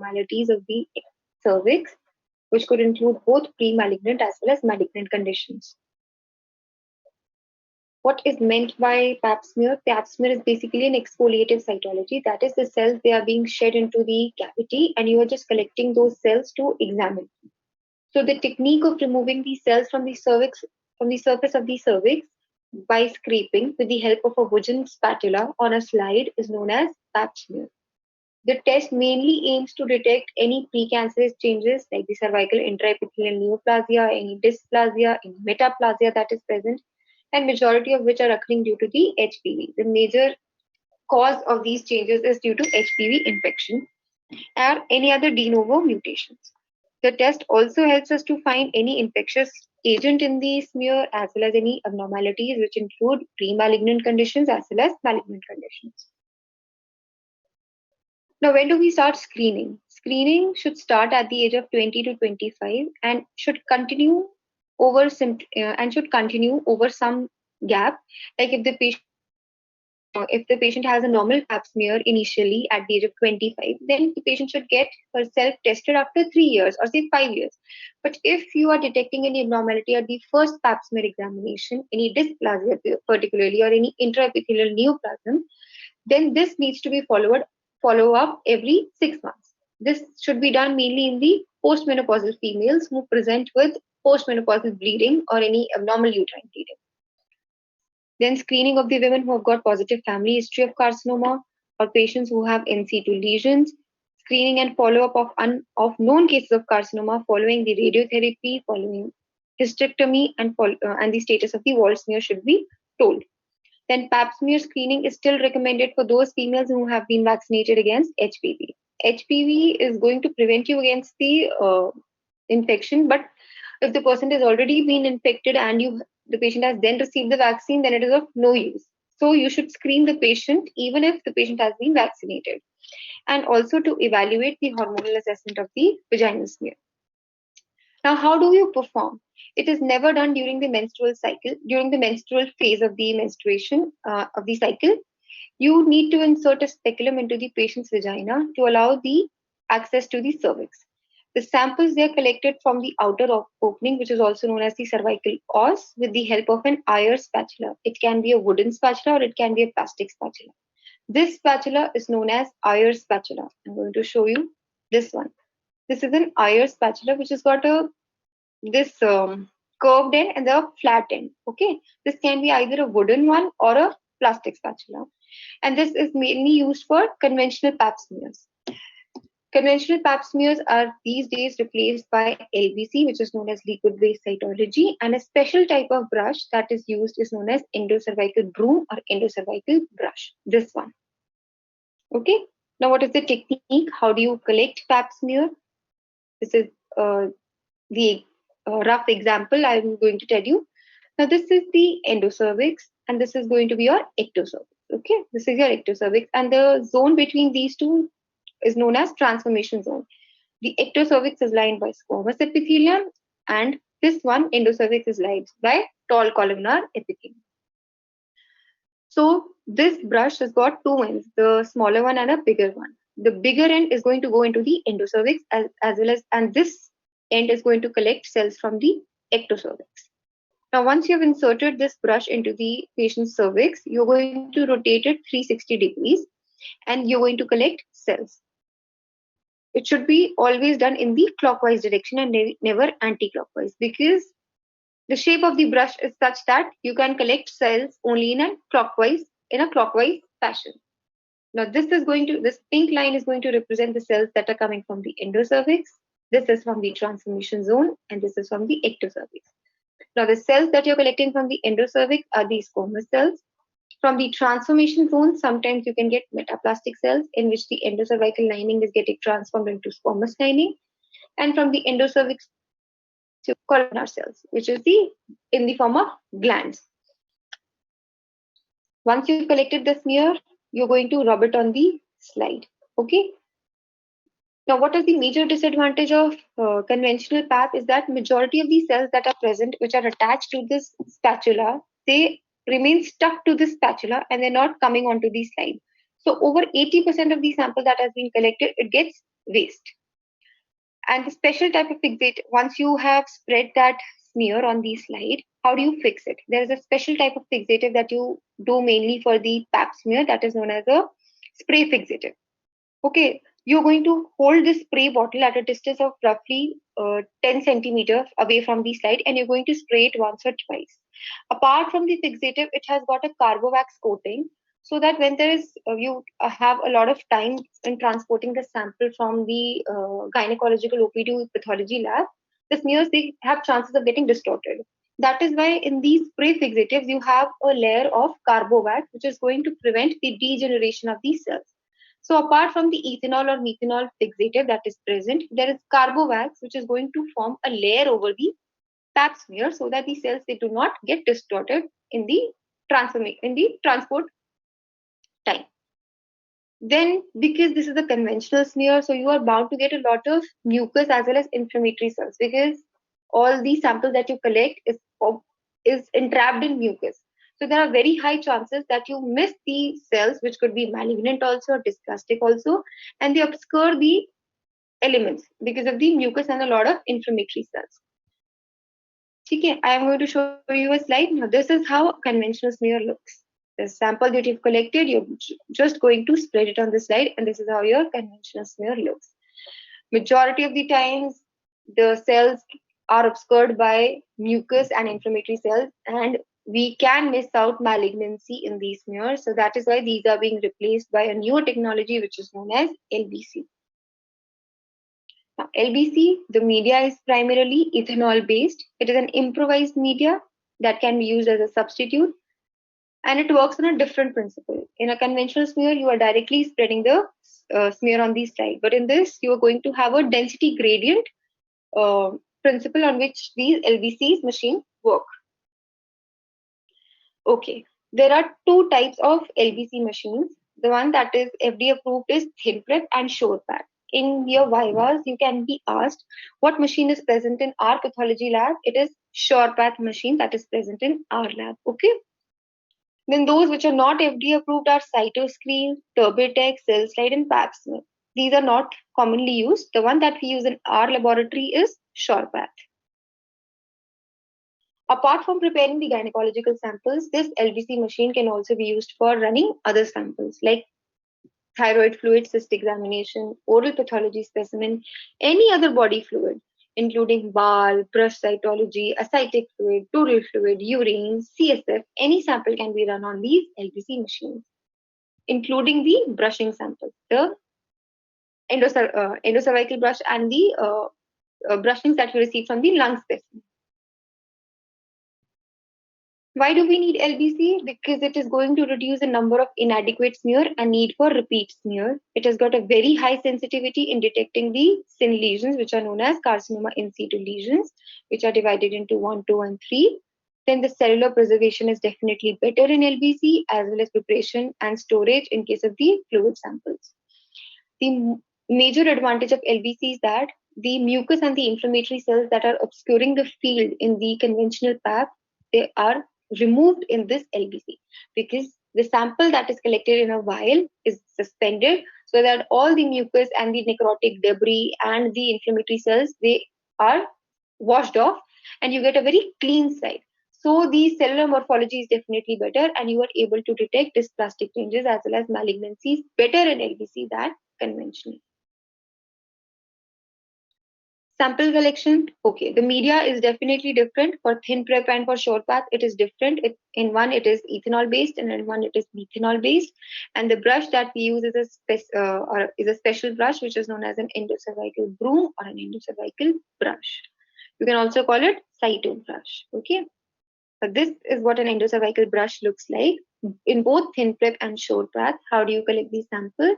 abnormalities of the cervix, which could include both pre-malignant as well as malignant conditions. What is meant by pap smear? Pap smear is basically an exfoliative cytology. That is, the cells, they are being shed into the cavity and you are just collecting those cells to examine. So the technique of removing these cells from the cervix, from the surface of the cervix by scraping with the help of a wooden spatula on a slide is known as pap smear. The test mainly aims to detect any precancerous changes like the cervical intraepithelial neoplasia, any dysplasia, any metaplasia that is present, and majority of which are occurring due to the HPV. The major cause of these changes is due to HPV infection or any other de novo mutations. The test also helps us to find any infectious agent in the smear as well as any abnormalities which include pre-malignant conditions as well as malignant conditions. Now, when do we start screening? Screening should start at the age of 20 to 25 and should continue over some gap. Like if the patient has a normal pap smear initially at the age of 25, then the patient should get herself tested after 3 years or say 5 years. But if you are detecting any abnormality at the first pap smear examination, any dysplasia particularly or any intraepithelial neoplasm, then this needs to be follow up every 6 months. This should be done mainly in the postmenopausal females who present with postmenopausal bleeding or any abnormal uterine bleeding. Then screening of the women who have got positive family history of carcinoma or patients who have in situ lesions. Screening and follow-up of known cases of carcinoma following the radiotherapy, following hysterectomy, and the status of the wall smear should be told. Then pap smear screening is still recommended for those females who have been vaccinated against HPV. HPV is going to prevent you against the infection, but if the person has already been infected and the patient has then received the vaccine, then it is of no use. So you should screen the patient even if the patient has been vaccinated, and also to evaluate the hormonal assessment of the vaginal smear. Now, how do you perform? It is never done during the menstrual cycle, during the menstrual phase of the menstruation of the cycle. You need to insert a speculum into the patient's vagina to allow the access to the cervix. The samples, they are collected from the outer opening, which is also known as the cervical os, with the help of an Ayer spatula. It can be a wooden spatula or it can be a plastic spatula. This spatula is known as Ayer spatula. I'm going to show you this one. This is an Ayer spatula which has got this curved end and the flat end. Okay, this can be either a wooden one or a plastic spatula, and this is mainly used for conventional pap smears. Conventional pap smears are these days replaced by LBC, which is known as liquid-based cytology, and a special type of brush that is used is known as endocervical broom or endocervical brush. This one. Okay. Now, what is the technique? How do you collect pap smear? This is the rough example I'm going to tell you. Now, this is the endocervix, and this is going to be your ectocervix. Okay, this is your ectocervix, and the zone between these two is known as transformation zone. The ectocervix is lined by squamous epithelium, and this one, endocervix, is lined by tall columnar epithelium. So this brush has got two ends, the smaller one and a bigger one. The bigger end is going to go into the endocervix as well as, and this end is going to collect cells from the ectocervix. Now, once you have inserted this brush into the patient's cervix, you're going to rotate it 360 degrees and you're going to collect cells. It should be always done in the clockwise direction and never anti-clockwise, because the shape of the brush is such that you can collect cells only in a clockwise fashion. Now, this pink line is going to represent the cells that are coming from the endocervix. This is from the transformation zone, and this is from the ectocervix. Now, the cells that you're collecting from the endocervix are the squamous cells. From the transformation zone, sometimes you can get metaplastic cells in which the endocervical lining is getting transformed into squamous lining. And from the endocervix to columnar cells, which is in the form of glands. Once you've collected the smear, you're going to rub it on the slide. Okay. Now, what is the major disadvantage of conventional pap is that majority of the cells that are present, which are attached to this spatula, they remain stuck to this spatula and they're not coming onto the slide. So over 80% of the sample that has been collected, it gets waste. And the special type of fixative, once you have spread that smear on the slide, how do you fix it? There is a special type of fixative that you do mainly for the pap smear, that is known as a spray fixative. Okay, you're going to hold this spray bottle at a distance of roughly 10 centimeters away from the slide, and you're going to spray it once or twice. Apart from the fixative, it has got a carbovax coating, so that when there is you have a lot of time in transporting the sample from the gynecological OP to pathology lab, the smears, they have chances of getting distorted. That is why in these spray fixatives you have a layer of carbovax, which is going to prevent the degeneration of these cells. So apart from the ethanol or methanol fixative that is present, there is carbovax, which is going to form a layer over the pap smear, so that the cells, they do not get distorted in the transport time. Then, because this is a conventional smear, so you are bound to get a lot of mucus as well as inflammatory cells, because all the samples that you collect is entrapped in mucus. So there are very high chances that you miss the cells, which could be malignant also, or dysplastic also, and they obscure the elements because of the mucus and a lot of inflammatory cells. Okay, I am going to show you a slide. Now, this is how conventional smear looks. The sample that you've collected, you're just going to spread it on the slide, and this is how your conventional smear looks. Majority of the times, the cells are obscured by mucus and inflammatory cells, and we can miss out malignancy in these smears. So that is why these are being replaced by a newer technology, which is known as LBC. Now, LBC, the media is primarily ethanol based. It is an improvised media that can be used as a substitute, and it works on a different principle. In a conventional smear, you are directly spreading the smear on the slide, but in this, you are going to have a density gradient principle on which these LBCs machine work. Okay, there are two types of LBC machines. The one that is FDA approved is ThinPrep and SurePath. In your vivas, you can be asked what machine is present in our pathology lab. It is SurePath machine that is present in our lab. Okay. Then those which are not FDA approved are Cytoscreen, Turbitech, CellSlide, and PapSmith. These are not commonly used. The one that we use in our laboratory is SurePath. Apart from preparing the gynecological samples, this LBC machine can also be used for running other samples like thyroid fluid, cyst examination, oral pathology specimen, any other body fluid, including bowel, brush cytology, ascitic fluid, pleural fluid, urine, CSF. Any sample can be run on these LBC machines, including the brushing samples, the endocervical brush, and the brushings that we receive from the lung specimen. Why do we need LBC? Because it is going to reduce the number of inadequate smear and need for repeat smear. It has got a very high sensitivity in detecting the SIN lesions, which are known as carcinoma in situ lesions, which are divided into 1, 2, and 3. Then the cellular preservation is definitely better in LBC, as well as preparation and storage in case of the fluid samples. The major advantage of LBC is that the mucus and the inflammatory cells that are obscuring the field in the conventional PAP, they are removed in this LBC, because the sample that is collected in a vial is suspended, so that all the mucus and the necrotic debris and the inflammatory cells, they are washed off, and you get a very clean slide. So the cellular morphology is definitely better, and you are able to detect dysplastic changes as well as malignancies better in LBC than conventional. Sample collection, okay, the media is definitely different. For ThinPrep and for SurePath, it is different. In one, it is ethanol based, and in one, it is methanol based. And the brush that we use is a special brush, which is known as an endocervical broom or an endocervical brush. You can also call it cyto brush. Okay, so this is what an endocervical brush looks like. In both ThinPrep and SurePath, how do you collect the sample?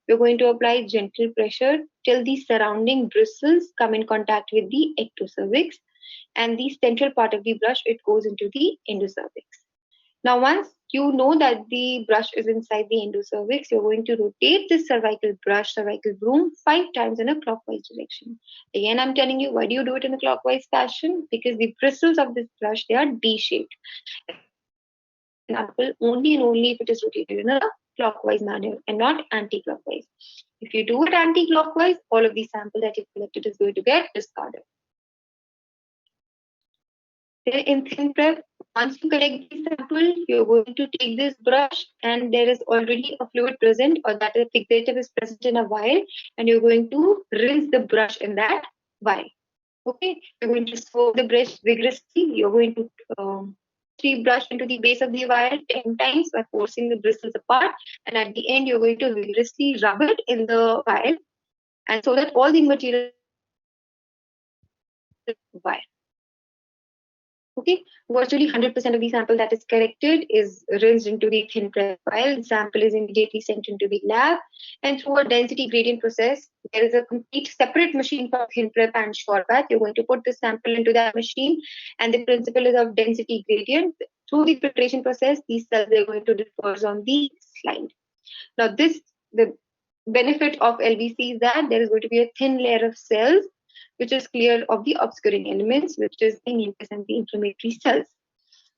We're going to apply gentle pressure till the surrounding bristles come in contact with the ectocervix, and the central part of the brush, it goes into the endocervix. Now, once you know that the brush is inside the endocervix, you're going to rotate this cervical brush, cervical broom 5 times in a clockwise direction. Again, I'm telling you, why do you do it in a clockwise fashion? Because the bristles of this brush, they are D-shaped. Only and only if it is rotated in a clockwise manner and not anti-clockwise. If you do it anti-clockwise, all of the sample that you collected is going to get discarded. Then in ThinPrep, once you collect the sample, you're going to take this brush and there is already a fluid present, or that a fixative is present in a vial, and you're going to rinse the brush in that vial. Okay, you're going to swirl the brush vigorously. You're going to brush into the base of the vial 10 times by forcing the bristles apart, and at the end, you're going to vigorously rub it in the vial, and so that all the material vial. Okay, virtually 100% of the sample that is collected is rinsed into the ThinPrep vial. The sample is immediately sent into the lab, and through a density gradient process, there is a complete separate machine for ThinPrep and SurePath. You're going to put the sample into that machine, and the principle is of density gradient. Through the filtration process, these cells are going to disperse on the slide. Now, the benefit of LBC is that there is going to be a thin layer of cells which is clear of the obscuring elements, which is the nucleus and the inflammatory cells.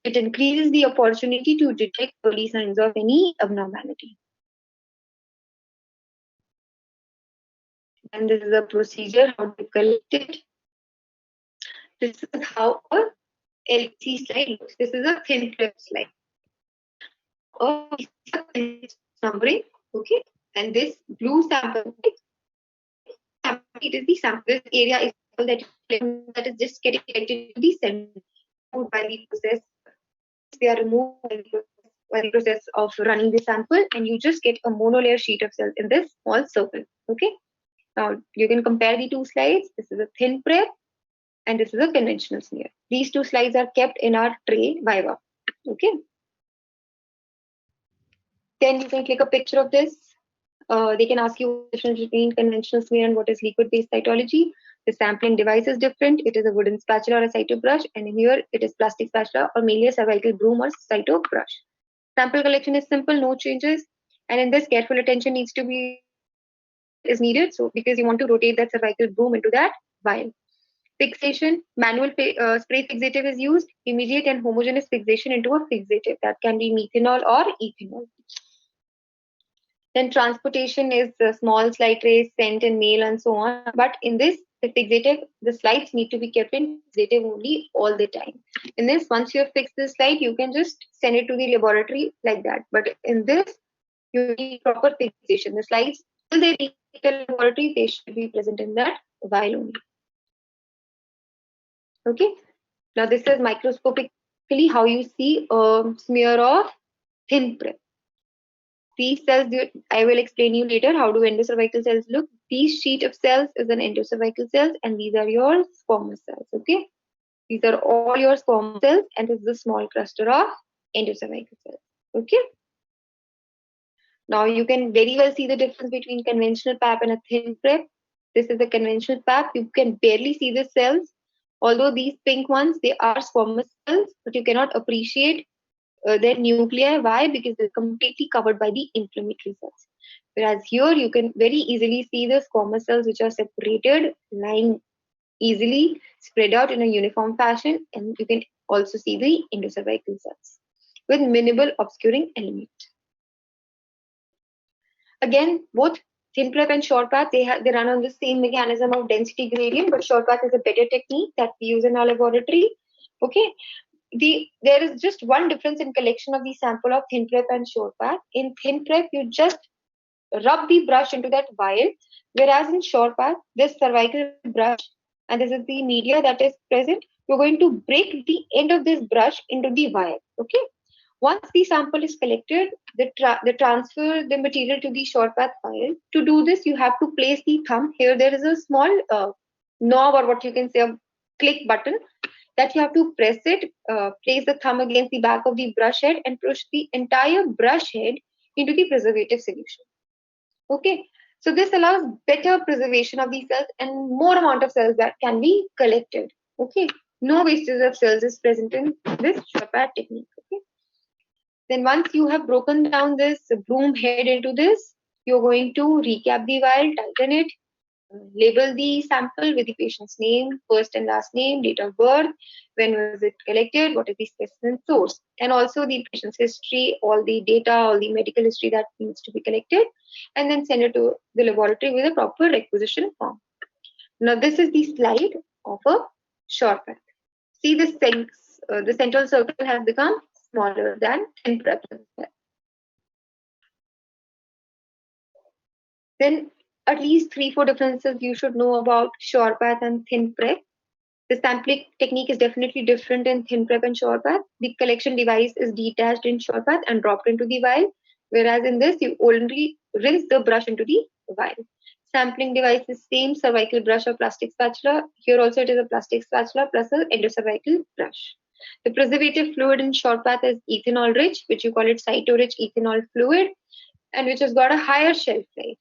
It increases the opportunity to detect early signs of any abnormality. And this is a procedure how to collect it. This is how a LBC slide looks. This is a ThinPrep slide. Numbering, okay, and this blue sample, it is the sample. This area is that is just getting collected to the center by the process. They are removed by the process of running the sample, and you just get a monolayer sheet of cells in this small circle. Okay. Now you can compare the two slides. This is a ThinPrep, and this is a conventional smear. These two slides are kept in our tray Viva. Okay. Then you can click a picture of this. They can ask you the difference between conventional smear and what is liquid-based cytology. The sampling device is different. It is a wooden spatula or a cyto brush, and here it is plastic spatula or mainly a cervical broom or cyto brush. Sample collection is simple, no changes, and in this, careful attention is needed. So because you want to rotate that cervical broom into that vial. Fixation, manual spray fixative is used. Immediate and homogeneous fixation into a fixative that can be methanol or ethanol. Then transportation is small slide trays, scent and mail and so on. But in this, the fixative, the slides need to be kept in fixative only all the time. In this, once you have fixed the slide, you can just send it to the laboratory like that. But in this, you need proper fixation. The slides, till they reach the laboratory, they should be present in that vial only. Okay. Now this is microscopically how you see a smear of ThinPrep. These cells, I will explain you later how do endocervical cells look. These sheet of cells is an endocervical cells, and these are your squamous cells. Okay, these are all your squamous cells, and this is a small cluster of endocervical cells. Okay. Now you can very well see the difference between conventional PAP and a ThinPrep. This is a conventional PAP. You can barely see the cells. Although these pink ones, they are squamous cells, but you cannot appreciate their nuclei. Why? Because they're completely covered by the inflammatory cells. Whereas here you can very easily see the squamous cells which are separated, lying easily spread out in a uniform fashion, and you can also see the endocervical cells with minimal obscuring element. Again, both ThinPrep and SurePath, they run on the same mechanism of density gradient, but SurePath is a better technique that we use in our laboratory. Okay. There is just one difference in collection of the sample of ThinPrep and SurePath. In ThinPrep, you just rub the brush into that vial, whereas in SurePath, this cervical brush, and this is the media that is present, you're going to break the end of this brush into the vial. Okay. Once the sample is collected, transfer the material to the SurePath vial. To do this, you have to place the thumb. Here there is a small knob, or what you can say a click button, that you have to press it, place the thumb against the back of the brush head and push the entire brush head into the preservative solution. Okay, so this allows better preservation of the cells and more amount of cells that can be collected. Okay, no wastage of cells is present in this SurePath technique. Okay. Then once you have broken down this broom head into this, you're going to recap the vial, tighten it, label the sample with the patient's name, first and last name, date of birth, when was it collected, what is the specimen source, and also the patient's history, all the data, all the medical history that needs to be collected, and then send it to the laboratory with a proper requisition form. Now, this is the slide of a SurePath. See, the central circle has become smaller than ThinPrep. Then at least 3-4 differences you should know about SurePath and ThinPrep. The sampling technique is definitely different in ThinPrep and SurePath. The collection device is detached in SurePath and dropped into the vial, whereas in this you only rinse the brush into the vial. Sampling device is same, cervical brush or plastic spatula. Here also it is a plastic spatula plus an endocervical brush. The preservative fluid in SurePath is ethanol rich, which you call it cyto-rich ethanol fluid, and which has got a higher shelf life.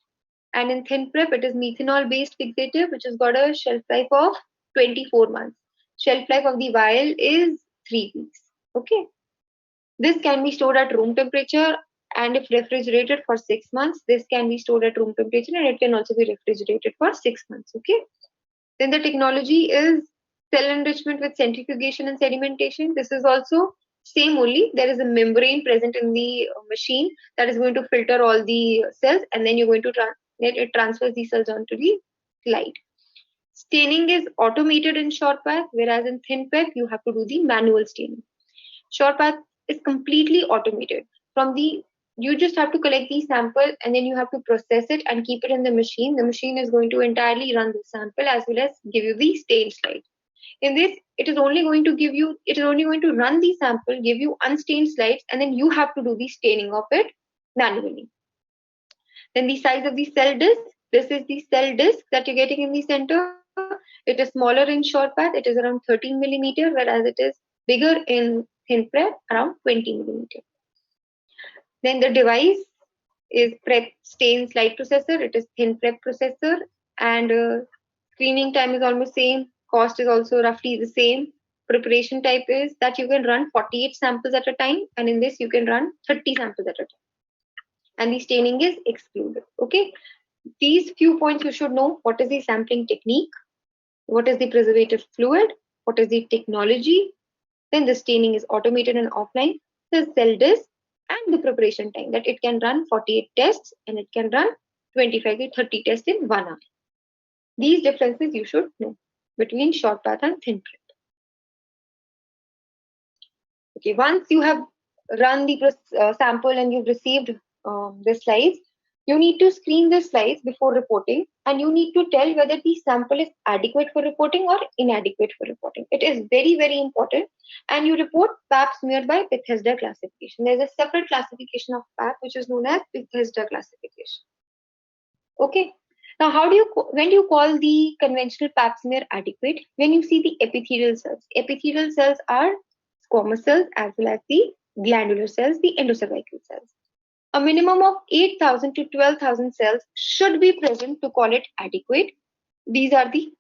And in ThinPrep, it is methanol based fixative, which has got a shelf life of 24 months. Shelf life of the vial is 3 weeks. Okay. This can be stored at room temperature, and if refrigerated for 6 months, this can be stored at room temperature, and it can also be refrigerated for 6 months. Okay. Then the technology is cell enrichment with centrifugation and sedimentation. This is also same, only there is a membrane present in the machine that is going to filter all the cells, and then you're going to it transfers the cells onto the slide. Staining is automated in SurePath, whereas in ThinPrep you have to do the manual staining. SurePath is completely automated. You just have to collect the sample, and then you have to process it and keep it in the machine. The machine is going to entirely run the sample as well as give you the stain slide. In this, it is only going to run the sample, give you unstained slides, and then you have to do the staining of it manually. Then the size of the cell disc. This is the cell disc that you're getting in the center. It is smaller in SurePath. It is around 13 millimeter, whereas it is bigger in ThinPrep, around 20 millimeter. Then the device is prep stain slide processor. It is ThinPrep processor, and screening time is almost same. Cost is also roughly the same. Preparation type is that you can run 48 samples at a time, and in this you can run 30 samples at a time. And the staining is excluded. Okay. These few points you should know. What is the sampling technique? What is the preservative fluid? What is the technology? Then the staining is automated and offline. The cell disc and the preparation time, that it can run 48 tests and it can run 25 to 30 tests in 1 hour. These differences you should know between SurePath and ThinPrep. Okay, once you have run the sample and you've received the slides, you need to screen the slides before reporting, and you need to tell whether the sample is adequate for reporting or inadequate for reporting. It is very, very important. And you report Pap smear by Bethesda classification. There's a separate classification of Pap, which is known as Bethesda classification. Okay. Now, when do you call the conventional Pap smear adequate? When you see the epithelial cells. Epithelial cells are squamous cells as well as the glandular cells, the endocervical cells. A minimum of 8,000 to 12,000 cells should be present to call it adequate. These are the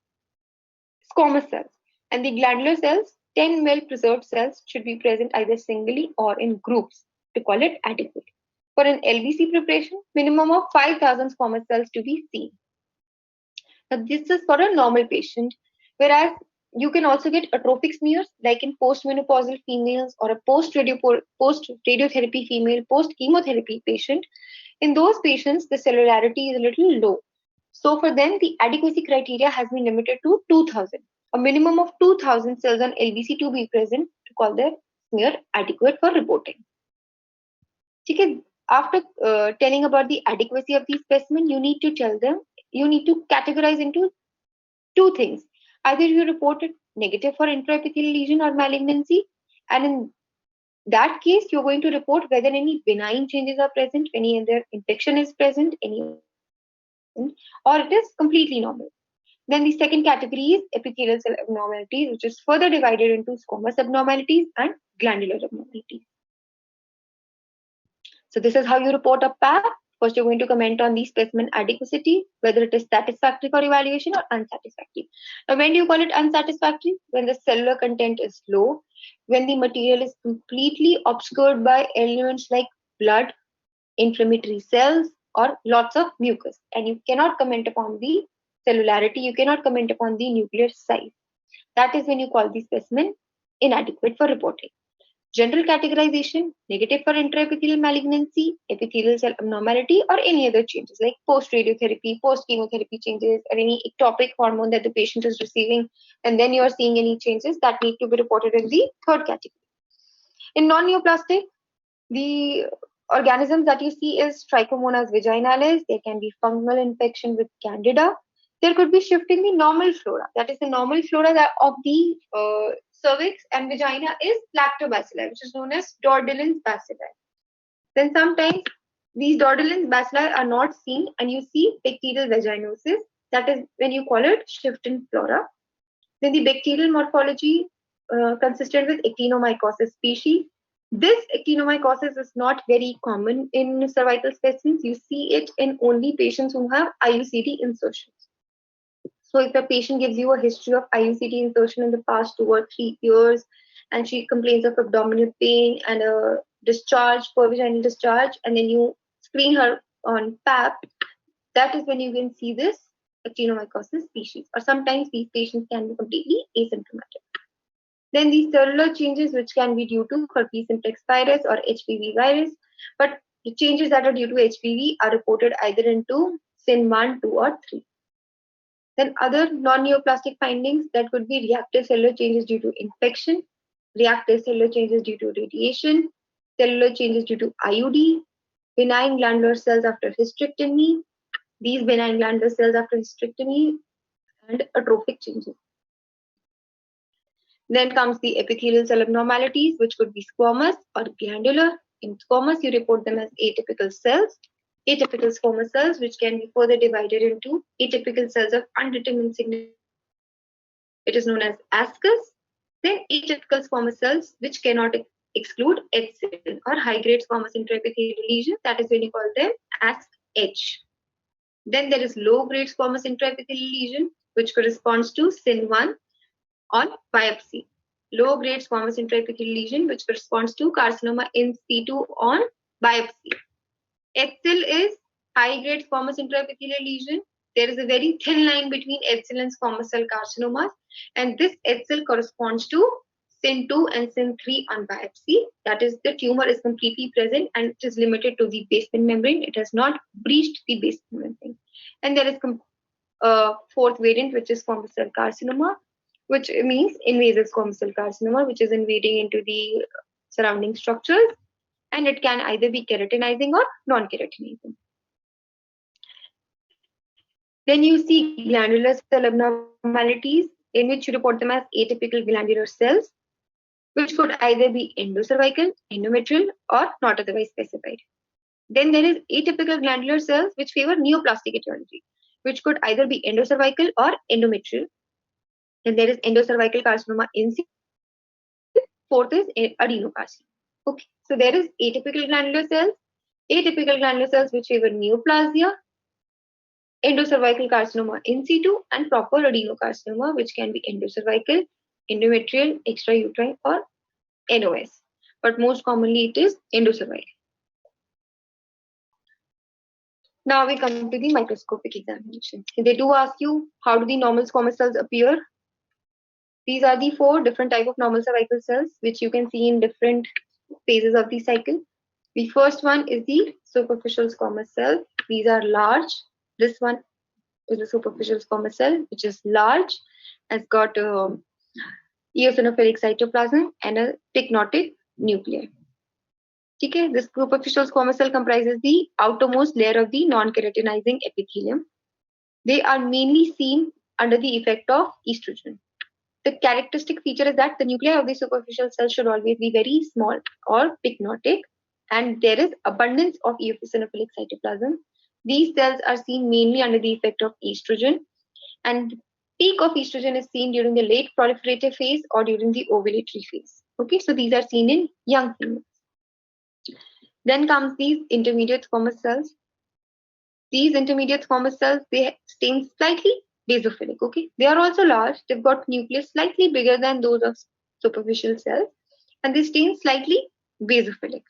squamous cells. And the glandular cells, 10 well-preserved cells should be present either singly or in groups to call it adequate. For an LBC preparation, minimum of 5,000 squamous cells to be seen. Now, this is for a normal patient, whereas you can also get atrophic smears like in postmenopausal females or a post-radiotherapy female, post-chemotherapy patient. In those patients, the cellularity is a little low. So for them, the adequacy criteria has been limited to 2,000. A minimum of 2,000 cells on LBC to be present to call their smear adequate for reporting. Okay. After telling about the adequacy of the specimen, you need to categorize into two things. Either you report it negative for intraepithelial lesion or malignancy, and in that case, you're going to report whether any benign changes are present, any other infection is present, or it is completely normal. Then the second category is epithelial cell abnormalities, which is further divided into squamous abnormalities and glandular abnormalities. So this is how you report a PAP. First, you're going to comment on the specimen adequacy, whether it is satisfactory for evaluation or unsatisfactory. Now, when do you call it unsatisfactory? When the cellular content is low, when the material is completely obscured by elements like blood, inflammatory cells, or lots of mucus, and you cannot comment upon the cellularity, you cannot comment upon the nuclear size. That is when you call the specimen inadequate for reporting. General categorization, negative for intraepithelial malignancy, epithelial cell abnormality, or any other changes like post-radiotherapy, post-chemotherapy changes, or any ectopic hormone that the patient is receiving, and then you are seeing any changes that need to be reported in the third category. In non-neoplastic, the organisms that you see is Trichomonas vaginalis. There can be fungal infection with Candida. There could be shift in the normal flora. That is the normal flora of the cervix and vagina is lactobacilli, which is known as Dordelins bacilli. Then sometimes these Dordelins bacilli are not seen and you see bacterial vaginosis. That is when you call it shift in flora. Then the bacterial morphology consistent with actinomycosis species. This actinomycosis is not very common in cervical specimens. You see it in only patients who have IUCD insertions. So if a patient gives you a history of IUCD insertion in the past 2 or 3 years, and she complains of abdominal pain and a discharge, pervaginal discharge, and then you screen her on PAP, that is when you can see this actinomycosis species. Or sometimes these patients can be completely asymptomatic. Then these cellular changes, which can be due to herpes simplex virus or HPV virus, but the changes that are due to HPV are reported either into SIN1, 2, or 3. Then other non-neoplastic findings that could be reactive cellular changes due to infection, reactive cellular changes due to radiation, cellular changes due to IUD, benign glandular cells after hysterectomy, these benign glandular cells after hysterectomy, and atrophic changes. Then comes the epithelial cell abnormalities, which could be squamous or glandular. In squamous, you report them as atypical cells. Atypical squamous cells, which can be further divided into atypical cells of undetermined significance. It is known as ascus. Then atypical squamous cells, which cannot exclude HCL or high-grade squamous intraepithelial lesion. That is when you call them ASC-H. Then there is low-grade squamous intraepithelial lesion, which corresponds to SIN1 on biopsy. Low-grade squamous intraepithelial lesion, which corresponds to carcinoma in situ on biopsy. HCL is high-grade squamous intraepithelial lesion. There is a very thin line between HCL and squamous cell carcinomas, and this HCL corresponds to SIN2 and SIN3 on biopsy. That is, the tumor is completely present and it is limited to the basement membrane. It has not breached the basement membrane. And there is a fourth variant, which is squamous cell carcinoma, which means invasive squamous cell carcinoma, which is invading into the surrounding structures, and it can either be keratinizing or non-keratinizing. Then you see glandular cell abnormalities, in which you report them as atypical glandular cells, which could either be endocervical, endometrial, or not otherwise specified. Then there is atypical glandular cells, which favor neoplastic etiology, which could either be endocervical or endometrial. Then there is endocervical carcinoma in situ. Fourth is adenocarcinoma. Okay, so there is atypical glandular cells which favor neoplasia, endocervical carcinoma in situ, and proper adenocarcinoma, which can be endocervical, endometrial, extrauterine, or NOS. But most commonly it is endocervical. Now we come to the microscopic examination. They do ask you, how do the normal squamous cells appear? These are the 4 different types of normal cervical cells, which you can see in different phases of the cycle. The first one is the superficial squamous cell. These are large. This one is the superficial squamous cell, which is large, has got eosinophilic cytoplasm and a pycnotic nuclei. Okay, this superficial squamous cell comprises the outermost layer of the non-keratinizing epithelium. They are mainly seen under the effect of estrogen. The characteristic feature is that the nuclei of the superficial cell should always be very small or pycnotic, and there is abundance of eosinophilic cytoplasm. These cells are seen mainly under the effect of estrogen, and peak of estrogen is seen during the late proliferative phase or during the ovulatory phase. Okay, so these are seen in young females. Then comes these intermediate squamous cells. These intermediate squamous cells, they stain slightly basophilic. Okay, they are also large. They've got nucleus slightly bigger than those of superficial cells, and they stain slightly basophilic.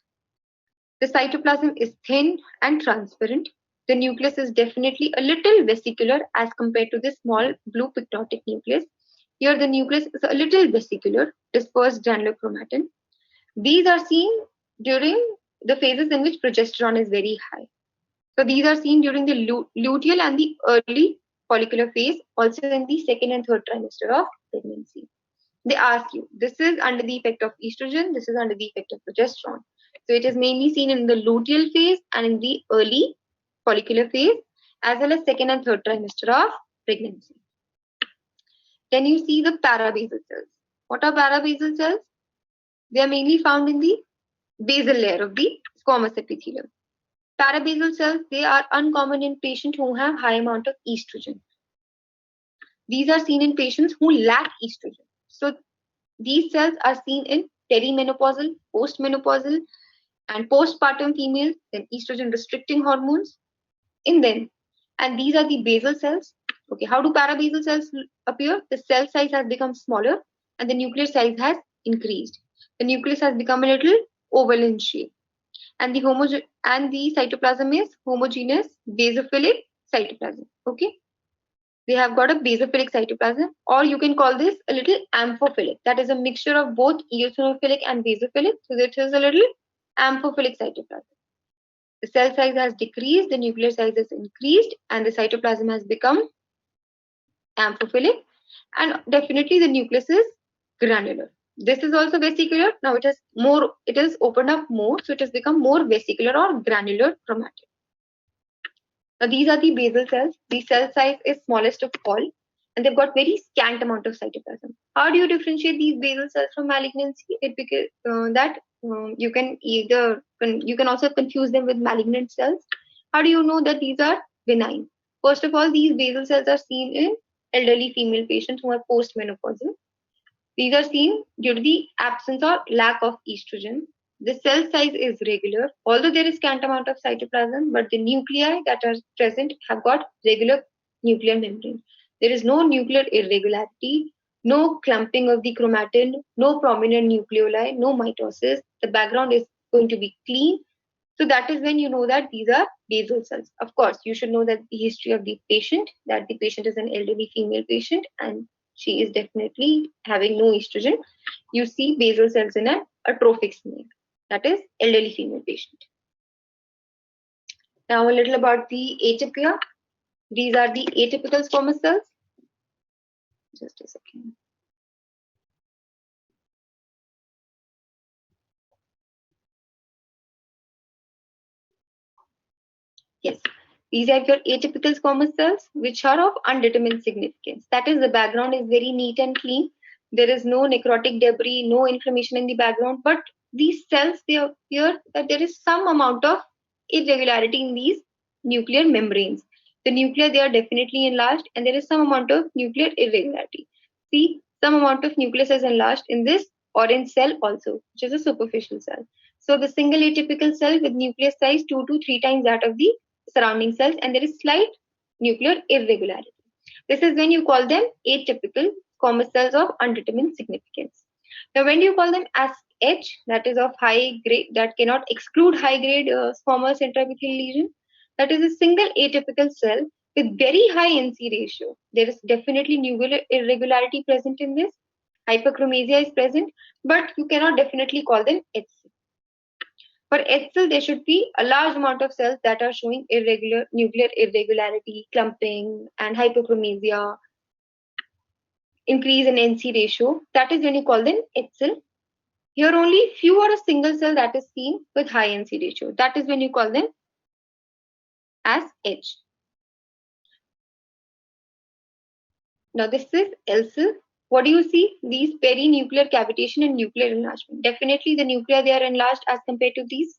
The cytoplasm is thin and transparent. The nucleus is definitely a little vesicular as compared to the small blue pycnotic nucleus. Here the nucleus is a little vesicular, dispersed granular chromatin. These are seen during the phases in which progesterone is very high. So these are seen during the luteal and the early follicular phase, also in the second and third trimester of pregnancy. They ask you, this is under the effect of estrogen, this is under the effect of progesterone. So it is mainly seen in the luteal phase and in the early follicular phase, as well as second and third trimester of pregnancy. Then you see the parabasal cells. What are parabasal cells? They are mainly found in the basal layer of the squamous epithelium. Parabasal cells, they are uncommon in patients who have high amount of estrogen. These are seen in patients who lack estrogen. So these cells are seen in perimenopausal, postmenopausal, and postpartum females, then estrogen restricting hormones in them. And these are the basal cells. Okay, how do parabasal cells appear? The cell size has become smaller and the nuclear size has increased. The nucleus has become a little oval in shape. And the cytoplasm is homogeneous basophilic cytoplasm. Okay, they have got a basophilic cytoplasm, or you can call this a little amphophilic. That is a mixture of both eosinophilic and basophilic. So it is a little amphophilic cytoplasm. The cell size has decreased, the nuclear size has increased, and the cytoplasm has become amphophilic. And definitely the nucleus is granular. This is also vesicular. Now it is opened up more, so it has become more vesicular or granular chromatin. Now these are the basal cells. The cell size is smallest of all, and they've got very scant amount of cytoplasm. How do you differentiate these basal cells from malignancy? You can also confuse them with malignant cells. How do you know that these are benign? First of all, these basal cells are seen in elderly female patients who are postmenopausal. These are seen due to the absence or lack of estrogen. The cell size is regular, although there is scant amount of cytoplasm, but the nuclei that are present have got regular nuclear membrane. There is no nuclear irregularity, no clumping of the chromatin, no prominent nucleoli, no mitosis. The background is going to be clean. So that is when you know that these are basal cells. Of course, you should know that the history of the patient, that the patient is an elderly female patient and she is definitely having no estrogen. You see basal cells in an atrophic male, that is elderly female patient. Now a little about the atypia. These are the atypical squamous cells. Just a second. Yes, these are your atypical squamous cells, which are of undetermined significance. That is, the background is very neat and clean. There is no necrotic debris, no inflammation in the background, but these cells, they appear that there is some amount of irregularity in these nuclear membranes. The nuclei, they are definitely enlarged, and there is some amount of nuclear irregularity. See, some amount of nucleus is enlarged in this orange cell also, which is a superficial cell. So the single atypical cell with nucleus size 2 to 3 times that of the surrounding cells, and there is slight nuclear irregularity. This is when you call them atypical squamous cells of undetermined significance. Now, when you call them as H, that is of high grade, that cannot exclude high grade squamous intraepithelial lesion, that is a single atypical cell with very high NC ratio. There is definitely nuclear irregularity present in this. Hyperchromasia is present, but you cannot definitely call them H. For H cell, there should be a large amount of cells that are showing irregular nuclear irregularity, clumping, and hypochromasia, increase in NC ratio. That is when you call them H cell. Here only few or a single cell that is seen with high NC ratio. That is when you call them as H. Now this is L cell. What do you see? These perinuclear cavitation and nuclear enlargement. Definitely the nuclei, they are enlarged as compared to these.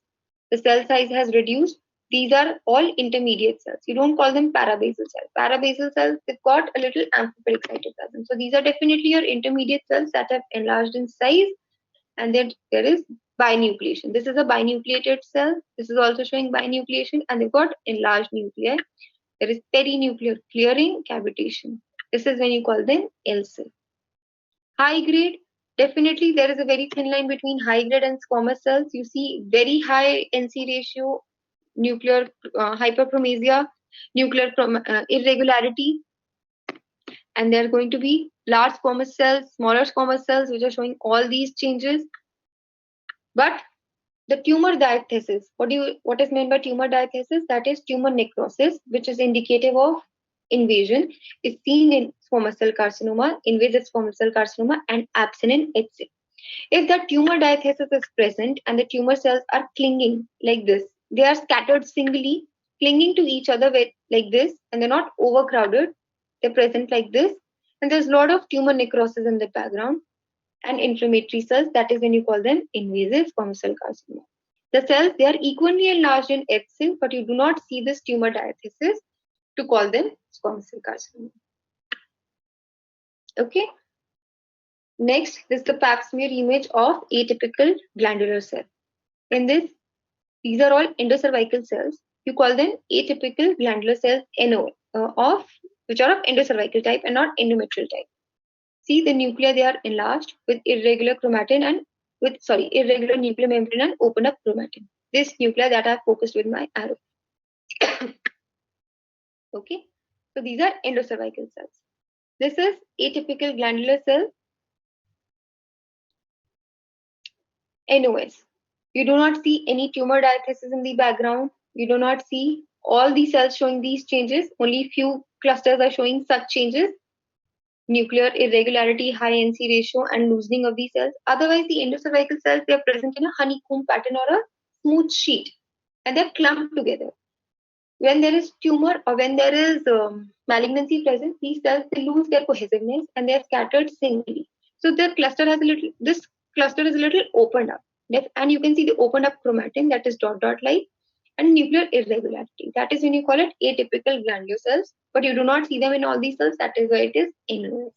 The cell size has reduced. These are all intermediate cells. You don't call them parabasal cells. Parabasal cells, they've got a little amphiphilic cytoplasm. So these are definitely your intermediate cells that have enlarged in size, and then there is binucleation. This is a binucleated cell. This is also showing binucleation, and they've got enlarged nuclei. There is perinuclear clearing, cavitation. This is when you call them L cell. High grade, definitely there is a very thin line between high grade and squamous cells. You see very high NC ratio nuclear hyperchromasia, nuclear irregularity, and there are going to be large squamous cells, smaller squamous cells, which are showing all these changes. But the tumor diathesis, what is meant by tumor diathesis? That is tumor necrosis, which is indicative of invasion, is seen in squamous cell carcinoma, invasive squamous cell carcinoma, and absent in HCC. If the tumor diathesis is present and the tumor cells are clinging like this, they are scattered singly, clinging to each other with, like this, and they're not overcrowded, they're present like this, and there's a lot of tumor necrosis in the background and inflammatory cells. That is when you call them invasive squamous cell carcinoma. The cells, they are equally enlarged in HCC, but you do not see this tumor diathesis to call them squamous cell carcinoma. Okay. Next, this is the pap smear image of atypical glandular cell. In this, these are all endocervical cells. You call them atypical glandular cells, NO, which are of endocervical type and not endometrial type. See the nuclei, they are enlarged with irregular chromatin and irregular nuclear membrane and open up chromatin. This nuclei that I have focused with my arrow. Okay, so these are endocervical cells. This is atypical glandular cell, NOS. You do not see any tumor diathesis in the background. You do not see all the cells showing these changes. Only few clusters are showing such changes. Nuclear irregularity, high NC ratio, and loosening of these cells. Otherwise, the endocervical cells, they are present in a honeycomb pattern or a smooth sheet, and they're clumped together. When there is tumor or when there is malignancy present, these cells, they lose their cohesiveness and they are scattered singly. So this cluster is a little opened up. And you can see the opened up chromatin, that is dot like, and nuclear irregularity. That is when you call it atypical glandular cells, but you do not see them in all these cells. That is why it is NOS.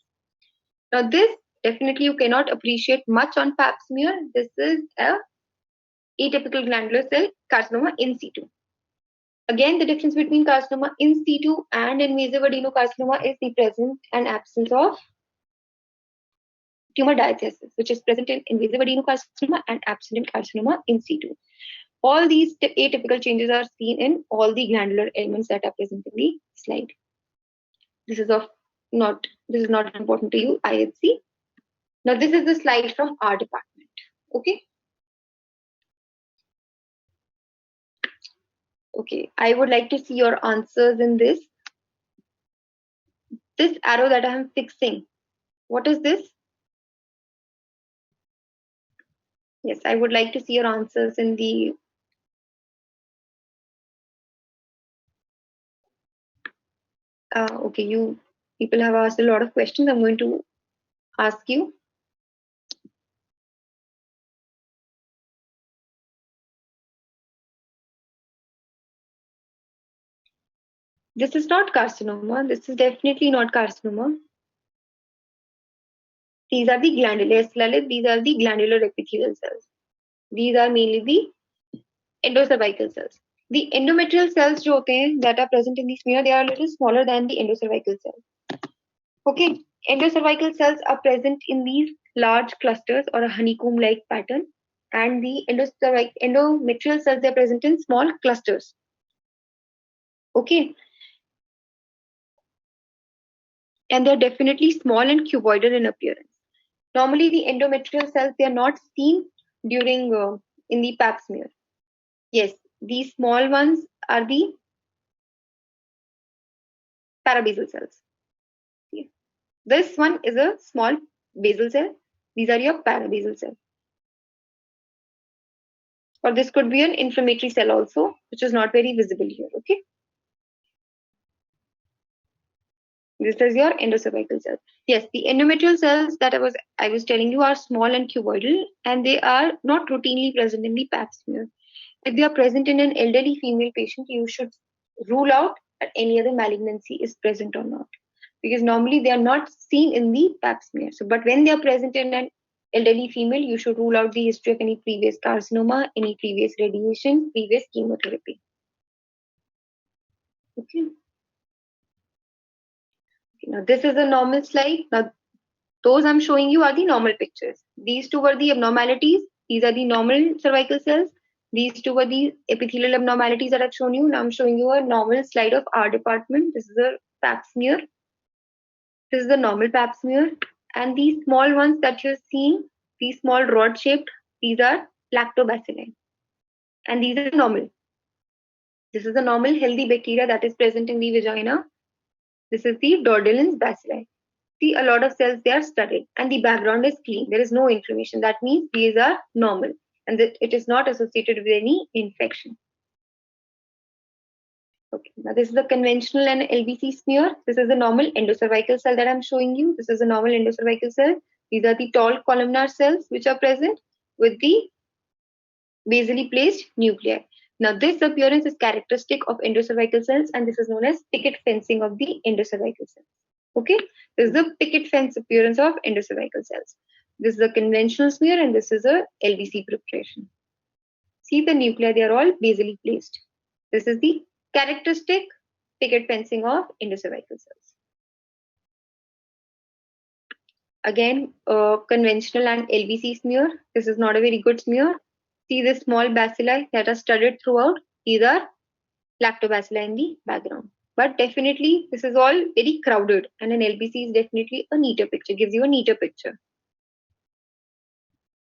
Now this definitely you cannot appreciate much on pap smear. This is a atypical glandular cell carcinoma in situ. Again, the difference between carcinoma in situ and invasive adenocarcinoma is the presence and absence of tumor diathesis, which is present in invasive adenocarcinoma and absent in carcinoma in situ. All these atypical changes are seen in all the glandular elements that are present in the slide. This is not important to you, IHC. Now this is the slide from our department. Okay. Okay, I would like to see your answers in this. This arrow that I am fixing, what is this? Yes, I would like to see your answers in the okay, you people have asked a lot of questions. I'm going to ask you. This is not carcinoma. This is definitely not carcinoma. These are the glandular cells. These are the glandular epithelial cells. These are mainly the endocervical cells. The endometrial cells that are present in the smear, they are a little smaller than the endocervical cells. Okay, endocervical cells are present in these large clusters or a honeycomb-like pattern, and the endometrial cells, they are present in small clusters. Okay, and they're definitely small and cuboidal in appearance. Normally, the endometrial cells, they are not seen during in the pap smear. Yes, these small ones are the parabasal cells. Okay. This one is a small basal cell. These are your parabasal cells. Or this could be an inflammatory cell also, which is not very visible here. Okay. This is your endocervical cells. Yes, the endometrial cells that I was telling you are small and cuboidal, and they are not routinely present in the pap smear. If they are present in an elderly female patient, you should rule out that any other malignancy is present or not, because normally they are not seen in the pap smear. So, but when they are present in an elderly female, you should rule out the history of any previous carcinoma, any previous radiation, previous chemotherapy. Okay. Now this is a normal slide. Now those I'm showing you are the normal pictures. These two were the abnormalities. These are the normal cervical cells. These two were the epithelial abnormalities that I've shown you. Now I'm showing you a normal slide of our department. This is a pap smear. This is the normal pap smear. And these small ones that you're seeing, these small rod shaped, these are lactobacilli. And these are normal. This is the normal healthy bacteria that is present in the vagina. This is the Dordelins bacilli. See, a lot of cells, they are studied and the background is clean. There is no inflammation. That means these are normal and that it is not associated with any infection. Okay, now this is the conventional and LBC smear. This is the normal endocervical cell that I'm showing you. This is a normal endocervical cell. These are the tall columnar cells which are present with the basally placed nuclei. Now this appearance is characteristic of endocervical cells and this is known as picket fencing of the endocervical cells. Okay, this is the picket fence appearance of endocervical cells. This is a conventional smear and this is a LBC preparation. See the nuclei, they are all basally placed. This is the characteristic picket fencing of endocervical cells. Again, conventional and LBC smear. This is not a very good smear. See the small bacilli that are studded throughout. These are lactobacilli in the background. But definitely, this is all very crowded, and an LBC is definitely a neater picture, gives you a neater picture.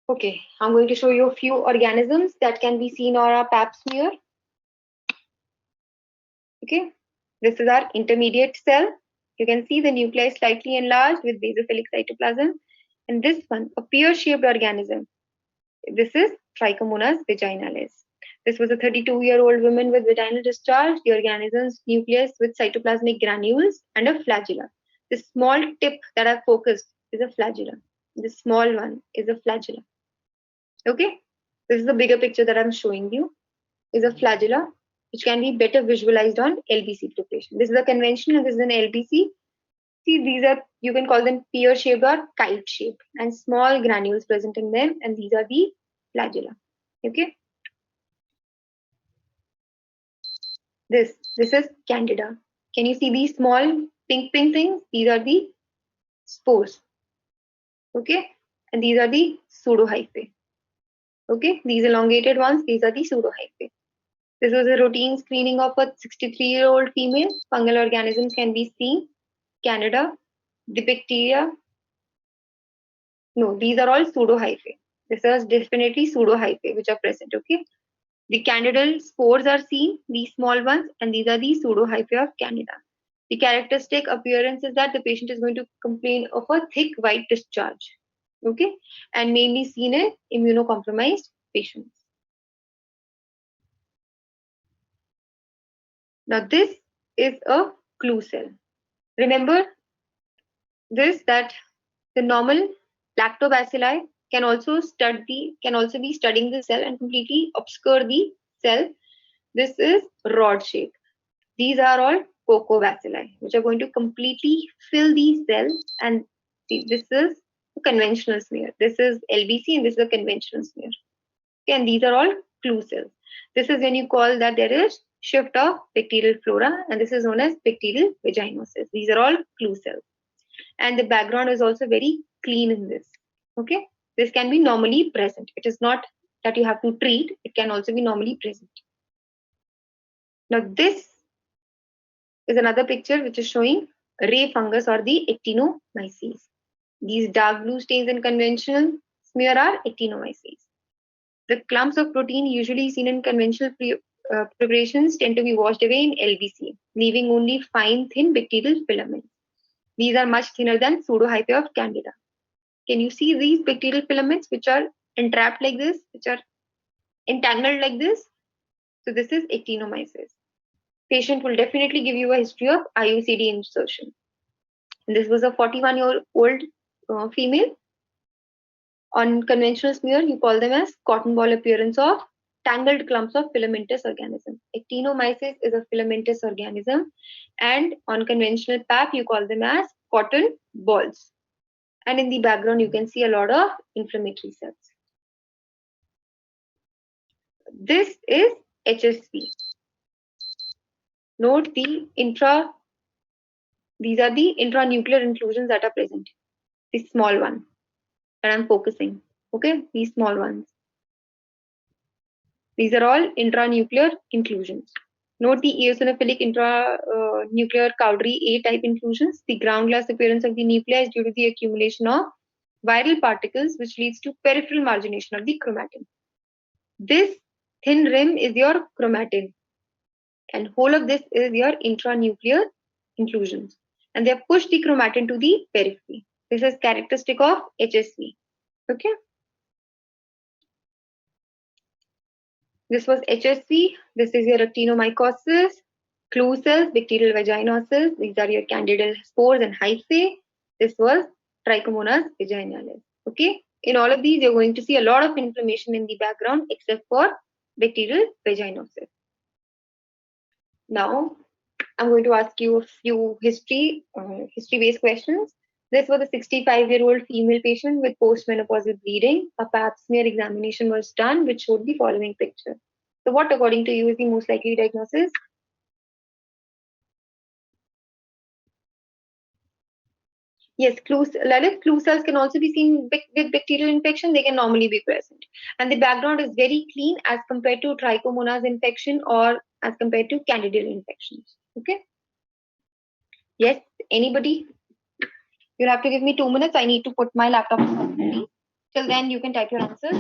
Okay, I'm going to show you a few organisms that can be seen on our pap smear. Okay, this is our intermediate cell. You can see the nuclei slightly enlarged with basophilic cytoplasm. And this one, a pear-shaped organism. This is Trichomonas vaginalis. This was a 32-year-old woman with vaginal discharge, the organism's nucleus with cytoplasmic granules and a flagella. The small tip that I've focused is a flagella. The small one is a flagella. Okay, this is the bigger picture that I'm showing you, is a flagella, which can be better visualized on LBC preparation. This is a conventional and this is an LBC. See, these are, you can call them pear-shaped or kite-shaped and small granules present in them, and these are the flagella. Okay. This is Candida. Can you see these small pink things? These are the spores. Okay, and these are the pseudohyphae. Okay, these elongated ones, these are the pseudohyphae. This was a routine screening of a 63-year-old female. Fungal organisms can be seen. Candida, the bacteria. No, these are all pseudohyphae. This is definitely pseudohyphae which are present. Okay. The candidal spores are seen, these small ones, and these are the pseudohyphae of Candida. The characteristic appearance is that the patient is going to complain of a thick white discharge, okay, and mainly seen in immunocompromised patients. Now this is a clue cell. Remember this, that the normal lactobacilli can also be studying the cell and completely obscure the cell. This is rod shape. These are all cocobacilli, which are going to completely fill these cells. And see, this is a conventional smear. This is LBC and this is a conventional smear. Okay, and these are all clue cells. This is when you call that there is shift of bacterial flora, and this is known as bacterial vaginosis. These are all clue cells. And the background is also very clean in this. Okay, this can be normally present. It is not that you have to treat, it can also be normally present. Now this is another picture which is showing ray fungus or the actinomyces. These dark blue stains in conventional smear are actinomyces. The clumps of protein usually seen in conventional preparations tend to be washed away in LBC, leaving only fine, thin bacterial filaments. These are much thinner than pseudohyphae of Candida. Can you see these bacterial filaments which are entrapped like this, which are entangled like this? So this is actinomyces. Patient will definitely give you a history of IUCD insertion. And this was a 41-year-old female. On conventional smear, you call them as cotton ball appearance of tangled clumps of filamentous organism. Actinomyces is a filamentous organism, and on conventional PAP, you call them as cotton balls. And in the background, you can see a lot of inflammatory cells. This is HSP. Note the these are the intranuclear inclusions that are present. This small one that I'm focusing. Okay, these small ones. These are all intranuclear inclusions. Note the eosinophilic intranuclear Cowdery A type inclusions. The ground glass appearance of the nuclei is due to the accumulation of viral particles, which leads to peripheral margination of the chromatin. This thin rim is your chromatin, and whole of this is your intranuclear inclusions. And they have pushed the chromatin to the periphery. This is characteristic of HSV. Okay. This was HSV. This is your actinomycosis, clue cells, bacterial vaginosis. These are your candidal spores and hyphae. This was Trichomonas vaginalis. Okay. In all of these, you're going to see a lot of inflammation in the background except for bacterial vaginosis. Now, I'm going to ask you a few history-based questions. This was a 65-year-old female patient with postmenopausal bleeding. A pap smear examination was done, which showed the following picture. So what, according to you, is the most likely diagnosis? Yes, Lalit, clue cells can also be seen with bacterial infection. They can normally be present. And the background is very clean as compared to trichomonas infection or as compared to candidal infections. Okay. Yes, anybody? You'll have to give me 2 minutes. I need to put my laptop in silent. Till then, you can type your answers.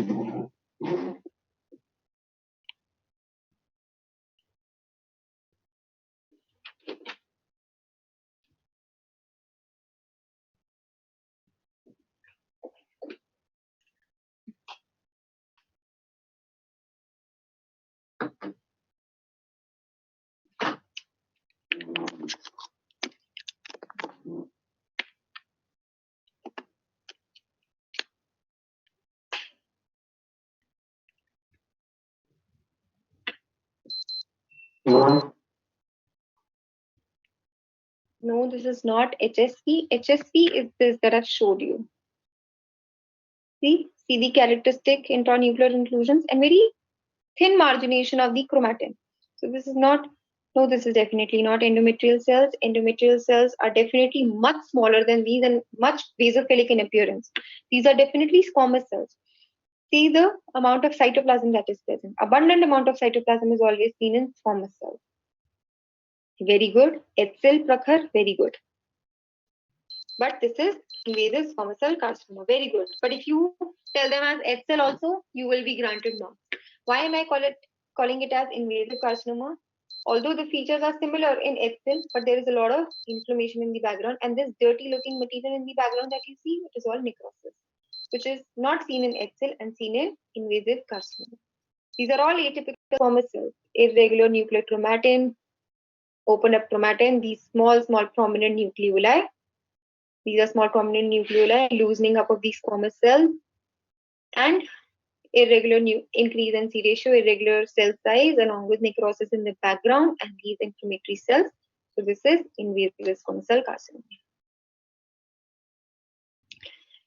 No, this is not HSV. HSV is this that I've showed you. See the characteristic intranuclear inclusions and very thin margination of the chromatin. So this is not, no, this is definitely not endometrial cells. Endometrial cells are definitely much smaller than these and much basophilic in appearance. These are definitely squamous cells. See the amount of cytoplasm that is present. Abundant amount of cytoplasm is always seen in squamous cells. Very good. Etzel Prakhar, very good. But this is invasive squamous cell carcinoma. Very good. But if you tell them as Etzel also, you will be granted marks. Why am I calling it as invasive carcinoma? Although the features are similar in Etzel, but there is a lot of inflammation in the background, and this dirty looking material in the background that you see, it is all necrosis, which is not seen in Etzel and seen in invasive carcinoma. These are all atypical squamous cells, irregular nuclear chromatin, open up chromatin, these small prominent nucleoli. These are small prominent nucleoli, loosening up of these squamous cells, and irregular increase in C ratio, irregular cell size, along with necrosis in the background and these inflammatory cells. So this is invasive squamous cell carcinoma.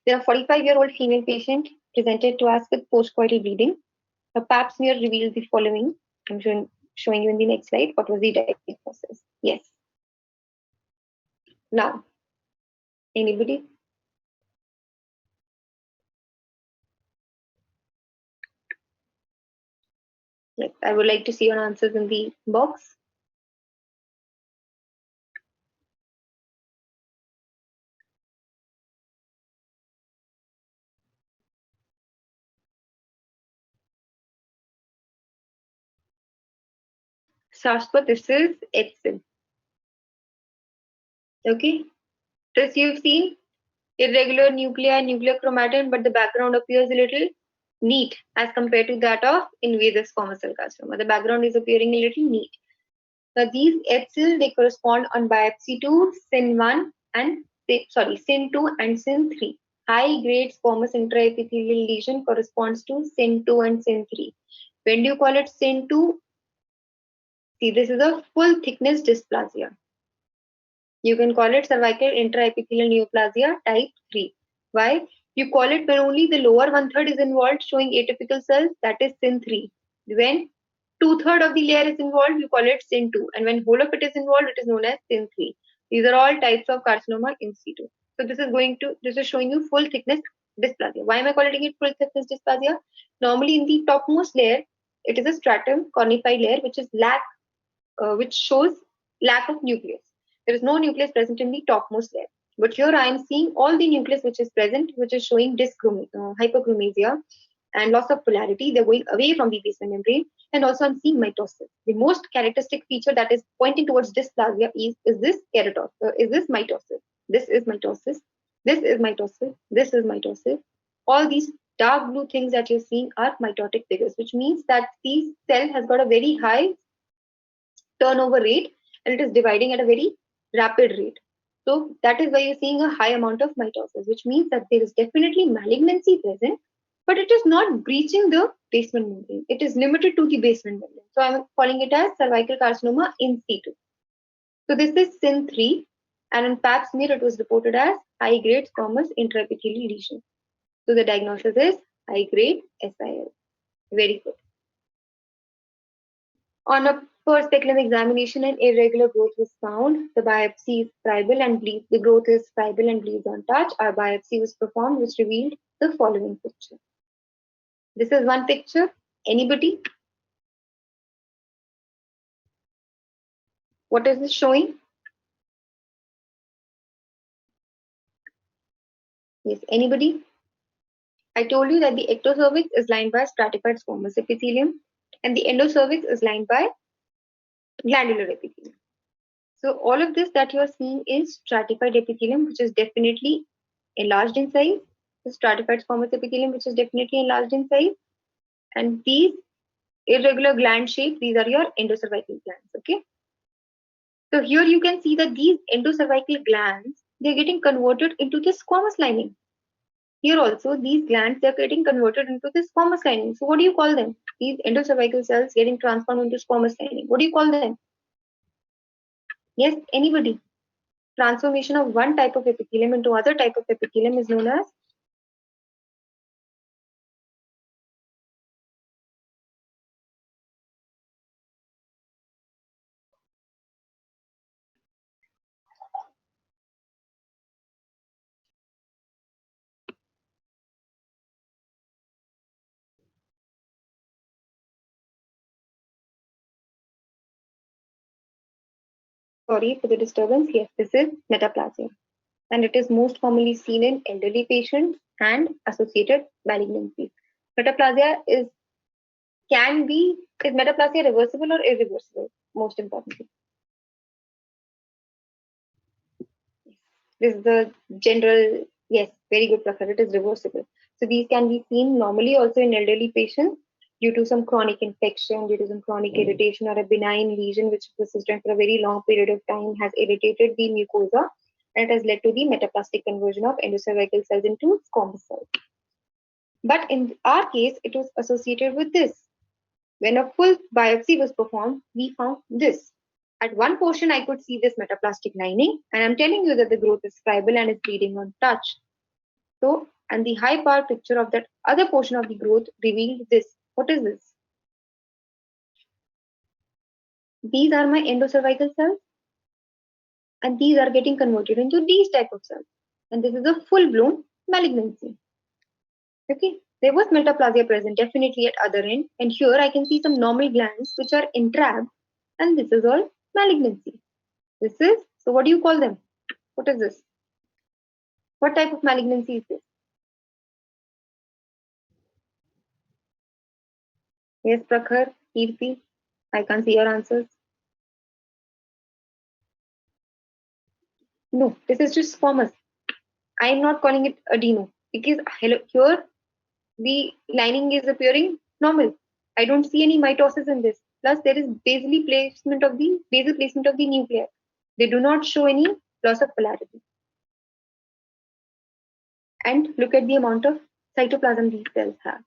There are 45-year-old female patient presented to us with postcoital bleeding. A pap smear revealed the following. I'm showing you in the next slide. What was the diagnosis? Yes. Now, anybody? Yes, I would like to see your answers in the box. Shashwat, this is Etzel. Okay. This you've seen irregular nuclei, nuclear chromatin, but the background appears a little neat as compared to that of invasive squamous cell carcinoma. The background is appearing a little neat. Now these Etzel, they correspond on biopsy to SIN1 and SIN2 and SIN3. High grade squamous intraepithelial lesion corresponds to SIN2 and SIN3. When do you call it SIN2? See, this is a full thickness dysplasia. You can call it cervical intraepithelial neoplasia type 3. Why? You call it when only the lower 1/3 is involved showing atypical cells, that is SIN3. When 2/3 of the layer is involved, you call it SIN2. And when whole of it is involved, it is known as SIN3. These are all types of carcinoma in situ. So this is showing you full thickness dysplasia. Why am I calling it full thickness dysplasia? Normally in the topmost layer, It is a stratum cornified layer which shows lack of nucleus. There is no nucleus present in the topmost layer. But here I am seeing all the nucleus which is present, which is showing hyperchromasia and loss of polarity. They're going away from the basement membrane. And also I'm seeing mitosis. The most characteristic feature that is pointing towards dysplasia is this keratosis, is this mitosis. This is mitosis. This is mitosis. This is mitosis. All these dark blue things that you're seeing are mitotic figures, which means that the cell has got a very high turnover rate and it is dividing at a very rapid rate. So that is why you're seeing a high amount of mitosis, which means that there is definitely malignancy present, but it is not breaching the basement membrane. It is limited to the basement membrane. So I'm calling it as cervical carcinoma in situ. So this is SYN3, and in Pap smear it was reported as high-grade squamous intraepithelial lesion. So the diagnosis is high-grade SIL. Very good. On a per speculum examination, an irregular growth was found. The biopsy is friable and bleeds. The growth is friable and bleeds on touch. Our biopsy was performed, which revealed the following picture. This is one picture. Anybody? What is this showing? Yes, anybody? I told you that the ectocervix is lined by stratified squamous epithelium and the endocervix is lined by glandular epithelium. So all of this that you are seeing is stratified epithelium, which is definitely enlarged in size. The stratified squamous epithelium, which is definitely enlarged in size. And these irregular gland shape, these are your endocervical glands, okay? So here you can see that these endocervical glands, they're getting converted into the squamous lining. Here also, these glands, they're getting converted into the squamous lining. So what do you call them? These endocervical cells getting transformed into squamous lining. What do you call them? Yes, anybody? Transformation of one type of epithelium into other type of epithelium is known as? Sorry for the disturbance. Yes, this is metaplasia. And it is most commonly seen in elderly patients and associated malignancies. Metaplasia is metaplasia reversible or irreversible? Most importantly. This is the general, yes, very good, Prakhar. It is reversible. So these can be seen normally also in elderly patients due to some chronic infection, due to some chronic irritation or a benign lesion which persisted for a very long period of time has irritated the mucosa and it has led to the metaplastic conversion of endocervical cells into squamous cells. But in our case, it was associated with this. When a full biopsy was performed, we found this. At one portion, I could see this metaplastic lining, and I'm telling you that the growth is friable and is bleeding on touch. So, and the high power picture of that other portion of the growth revealed this. What is this? These are my endocervical cells, and these are getting converted into these type of cells. And this is a full-blown malignancy. Okay, there was metaplasia present definitely at other end, and here I can see some normal glands which are entrapped, and this is all malignancy. This is, so what do you call them? What is this? What type of malignancy is this? Yes, Prakhar, Kirti, I can't see your answers. No, this is just squamous. I am not calling it adeno because here the lining is appearing normal. I don't see any mitosis in this. Plus, there is basal placement of the nuclei. They do not show any loss of polarity. And look at the amount of cytoplasm these cells have.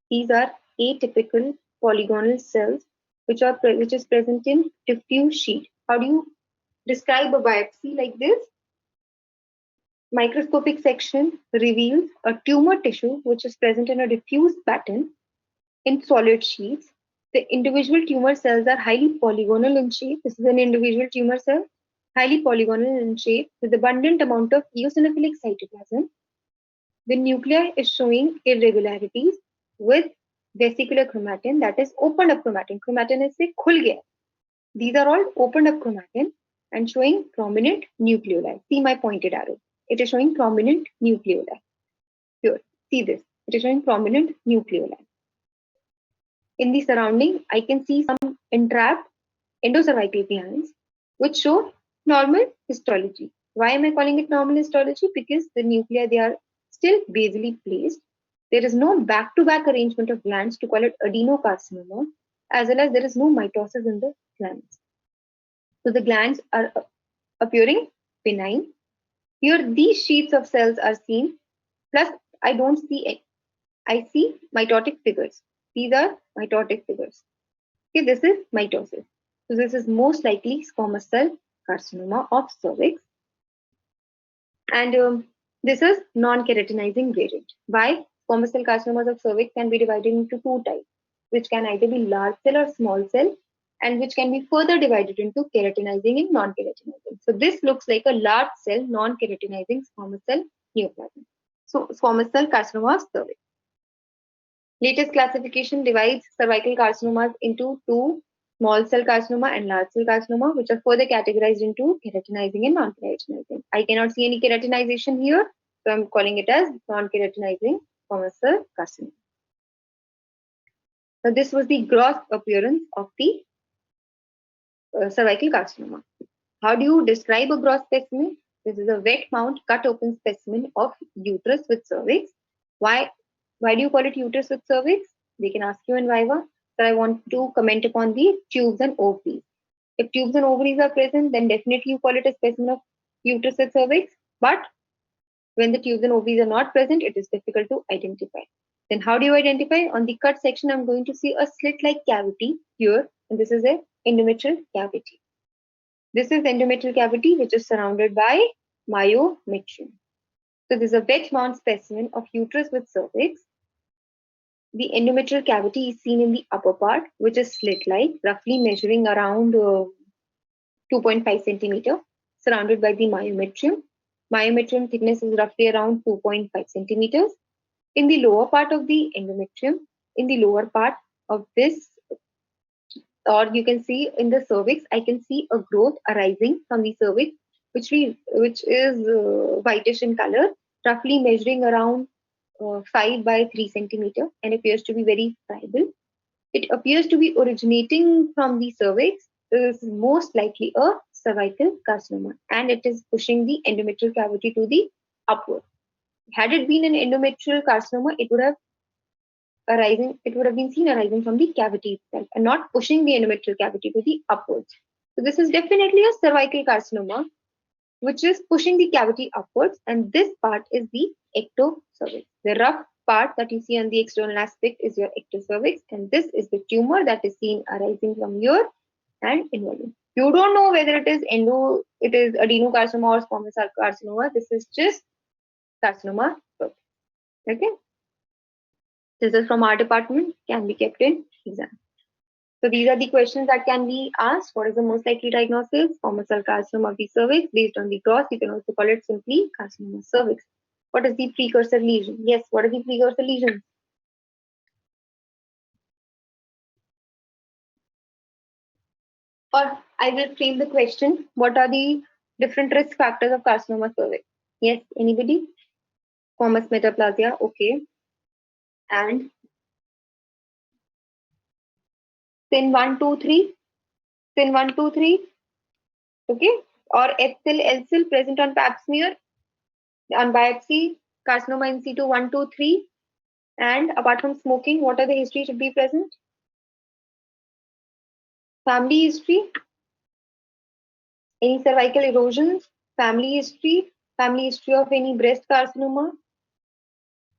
These are atypical polygonal cells which is present in diffuse sheet. How do you describe a biopsy like this? Microscopic section reveals a tumor tissue which is present in a diffuse pattern in solid sheets. The individual tumor cells are highly polygonal in shape. This is an individual tumor cell, highly polygonal in shape with abundant amount of eosinophilic cytoplasm. The nuclei is showing irregularities with vesicular chromatin, that is opened up chromatin. Chromatin is say khul gaya. These are all opened up chromatin and showing prominent nucleoli. See my pointed arrow. It is showing prominent nucleoli. Here, see this. It is showing prominent nucleoli. In the surrounding, I can see some entrapped endocervical glands, which show normal histology. Why am I calling it normal histology? Because the nuclei, they are still basally placed. There is no back-to-back arrangement of glands to call it adenocarcinoma, as well as there is no mitosis in the glands. So the glands are appearing benign. Here, these sheets of cells are seen, plus I don't see it. I see mitotic figures. These are mitotic figures. Okay, this is mitosis. So this is most likely squamous cell carcinoma of cervix. And this is non-keratinizing variant. Why? Squamous cell carcinomas of cervix can be divided into two types, which can either be large cell or small cell, and which can be further divided into keratinizing and non-keratinizing. So this looks like a large cell non-keratinizing squamous cell neoplasm. So squamous cell carcinoma of cervix. Latest classification divides cervical carcinomas into two, small cell carcinoma and large cell carcinoma, which are further categorized into keratinizing and non-keratinizing. I cannot see any keratinization here, so I'm calling it as non-keratinizing squamous cell carcinoma. So this was the gross appearance of the cervical carcinoma. How do you describe a gross specimen? This is a wet mount cut open specimen of uterus with cervix. Why do you call it uterus with cervix? They can ask you in Viva. So I want to comment upon the tubes and ovaries. If tubes and ovaries are present, then definitely you call it a specimen of uterus with cervix. But when the tubes and ovaries are not present, it is difficult to identify. Then how do you identify? On the cut section, I'm going to see a slit-like cavity here, and this is a endometrial cavity. This is endometrial cavity which is surrounded by myometrium. So this is a wet mount specimen of uterus with cervix. The endometrial cavity is seen in the upper part, which is slit-like, roughly measuring around 2.5 centimeter, surrounded by the myometrium. Myometrium thickness is roughly around 2.5 centimeters. In the lower part of the endometrium, in the lower part of this, or you can see in the cervix, I can see a growth arising from the cervix, which is whitish in color, roughly measuring around 5 by 3 centimeter and appears to be very friable. It appears to be originating from the cervix. This is most likely a cervical carcinoma, and it is pushing the endometrial cavity to the upward. Had it been an endometrial carcinoma, it would have been seen arising from the cavity itself and not pushing the endometrial cavity to the upwards. So this is definitely a cervical carcinoma, which is pushing the cavity upwards, and this part is the ectocervix. The rough part that you see on the external aspect is your ectocervix, and this is the tumor that is seen arising from here and involving. You don't know whether it is adenocarcinoma or squamous cell carcinoma. This is just carcinoma. Okay. This is from our department, can be kept in exam. So these are the questions that can be asked. What is the most likely diagnosis? Squamous cell carcinoma of the cervix. Based on the gross, you can also call it simply carcinoma cervix. What is the precursor lesion? Yes, what are the precursor lesions? Or I will frame the question. What are the different risk factors of carcinoma cervix? Yes, anybody? Squamous metaplasia, okay. And SIN 1, 2, 3. SIN 1, 2, 3. Okay. Or F-cell, L-cell present on pap smear, on biopsy, carcinoma in situ 1, 2, 3. And apart from smoking, what are the history should be present? Family history, any cervical erosions, family history of any breast carcinoma,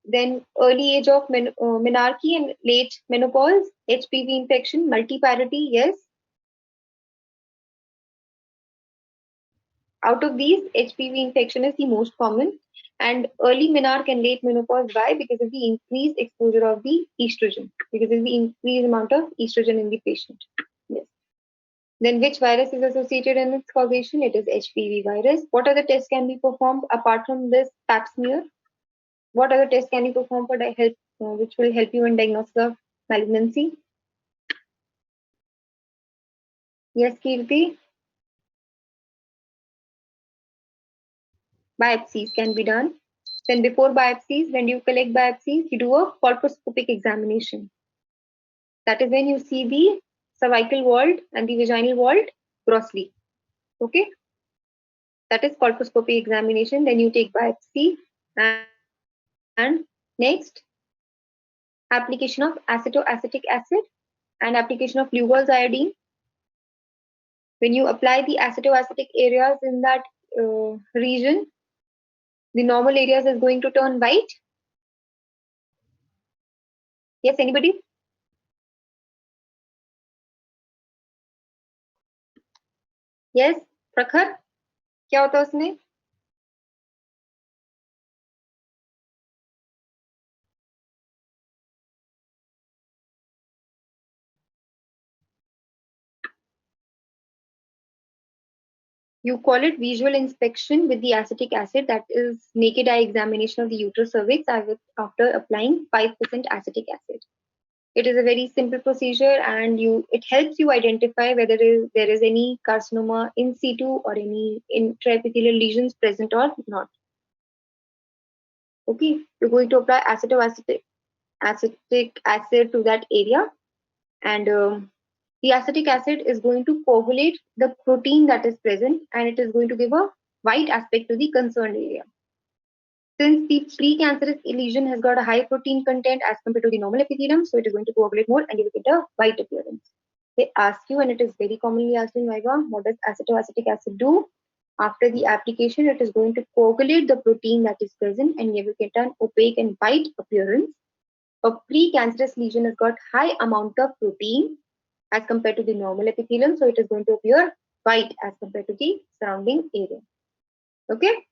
then early age of menarche and late menopause, HPV infection, multiparity, yes. Out of these, HPV infection is the most common, and early menarche and late menopause. Why? Because of the increased exposure of the estrogen, because of the increased amount of estrogen in the patient. Yes. Then which virus is associated in its causation? It is HPV virus. What other tests can be performed apart from this pap smear? What other tests can you perform for help, which will help you in diagnosis of Malignancy. Yes, Kirti. Biopsies can be done. Then before biopsies, when you collect biopsies, you do a colposcopic examination. That is when you see the cervical wall and the vaginal wall grossly. Okay, that is colposcopy examination. Then you take biopsy, and next application of acetoacetic acid and application of Lugol's iodine. When you apply the acetoacetic areas in that region, the normal areas is going to turn white. Yes, anybody? Yes, प्रखर क्या होता है उसमें? You call it visual inspection with the acetic acid. That is naked eye examination of the uterus cervix after applying 5% acetic acid. It is a very simple procedure, and it helps you identify whether there is any carcinoma in situ or any intraepithelial lesions present or not. Okay, you're going to apply acetic acid to that area, and the acetic acid is going to coagulate the protein that is present, and it is going to give a white aspect to the concerned area. Since the precancerous lesion has got a high protein content as compared to the normal epithelium, so it is going to coagulate more and you will get a white appearance. They ask you, and it is very commonly asked in Viva, what does acetoacetic acid do? After the application, it is going to coagulate the protein that is present and you will get an opaque and white appearance. A precancerous lesion has got high amount of protein as compared to the normal epithelium, so it is going to appear white as compared to the surrounding area. Okay.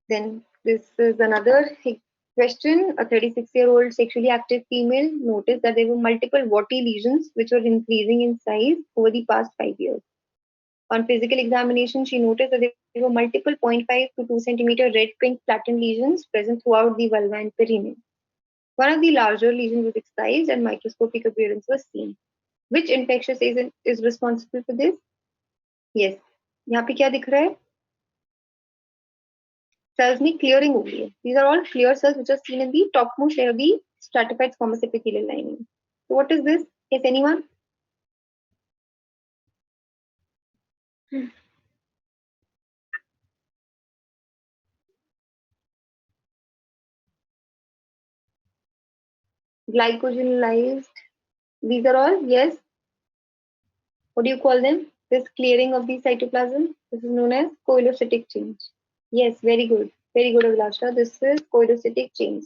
Then this is another question. A 36-year-old sexually active female noticed that there were multiple warty lesions which were increasing in size over the past 5 years. On physical examination, she noticed that there were multiple 0.5 to 2 centimeter red pink flattened lesions present throughout the vulva and perineum. One of the larger lesions was excised and microscopic appearance was seen. Which infectious agent is responsible for this? Yes. यहाँ पे क्या दिख रहा है? Cells में clearing हो गई है. These are all clear cells which are seen in the topmost layer of the stratified squamous epithelial lining. So what is this? Yes, anyone? Glycogenolized. These are all, yes. What do you call them? This clearing of the cytoplasm. This is known as coelocytic change. Yes, very good. Very good, Abhilasha. This is coelocytic change.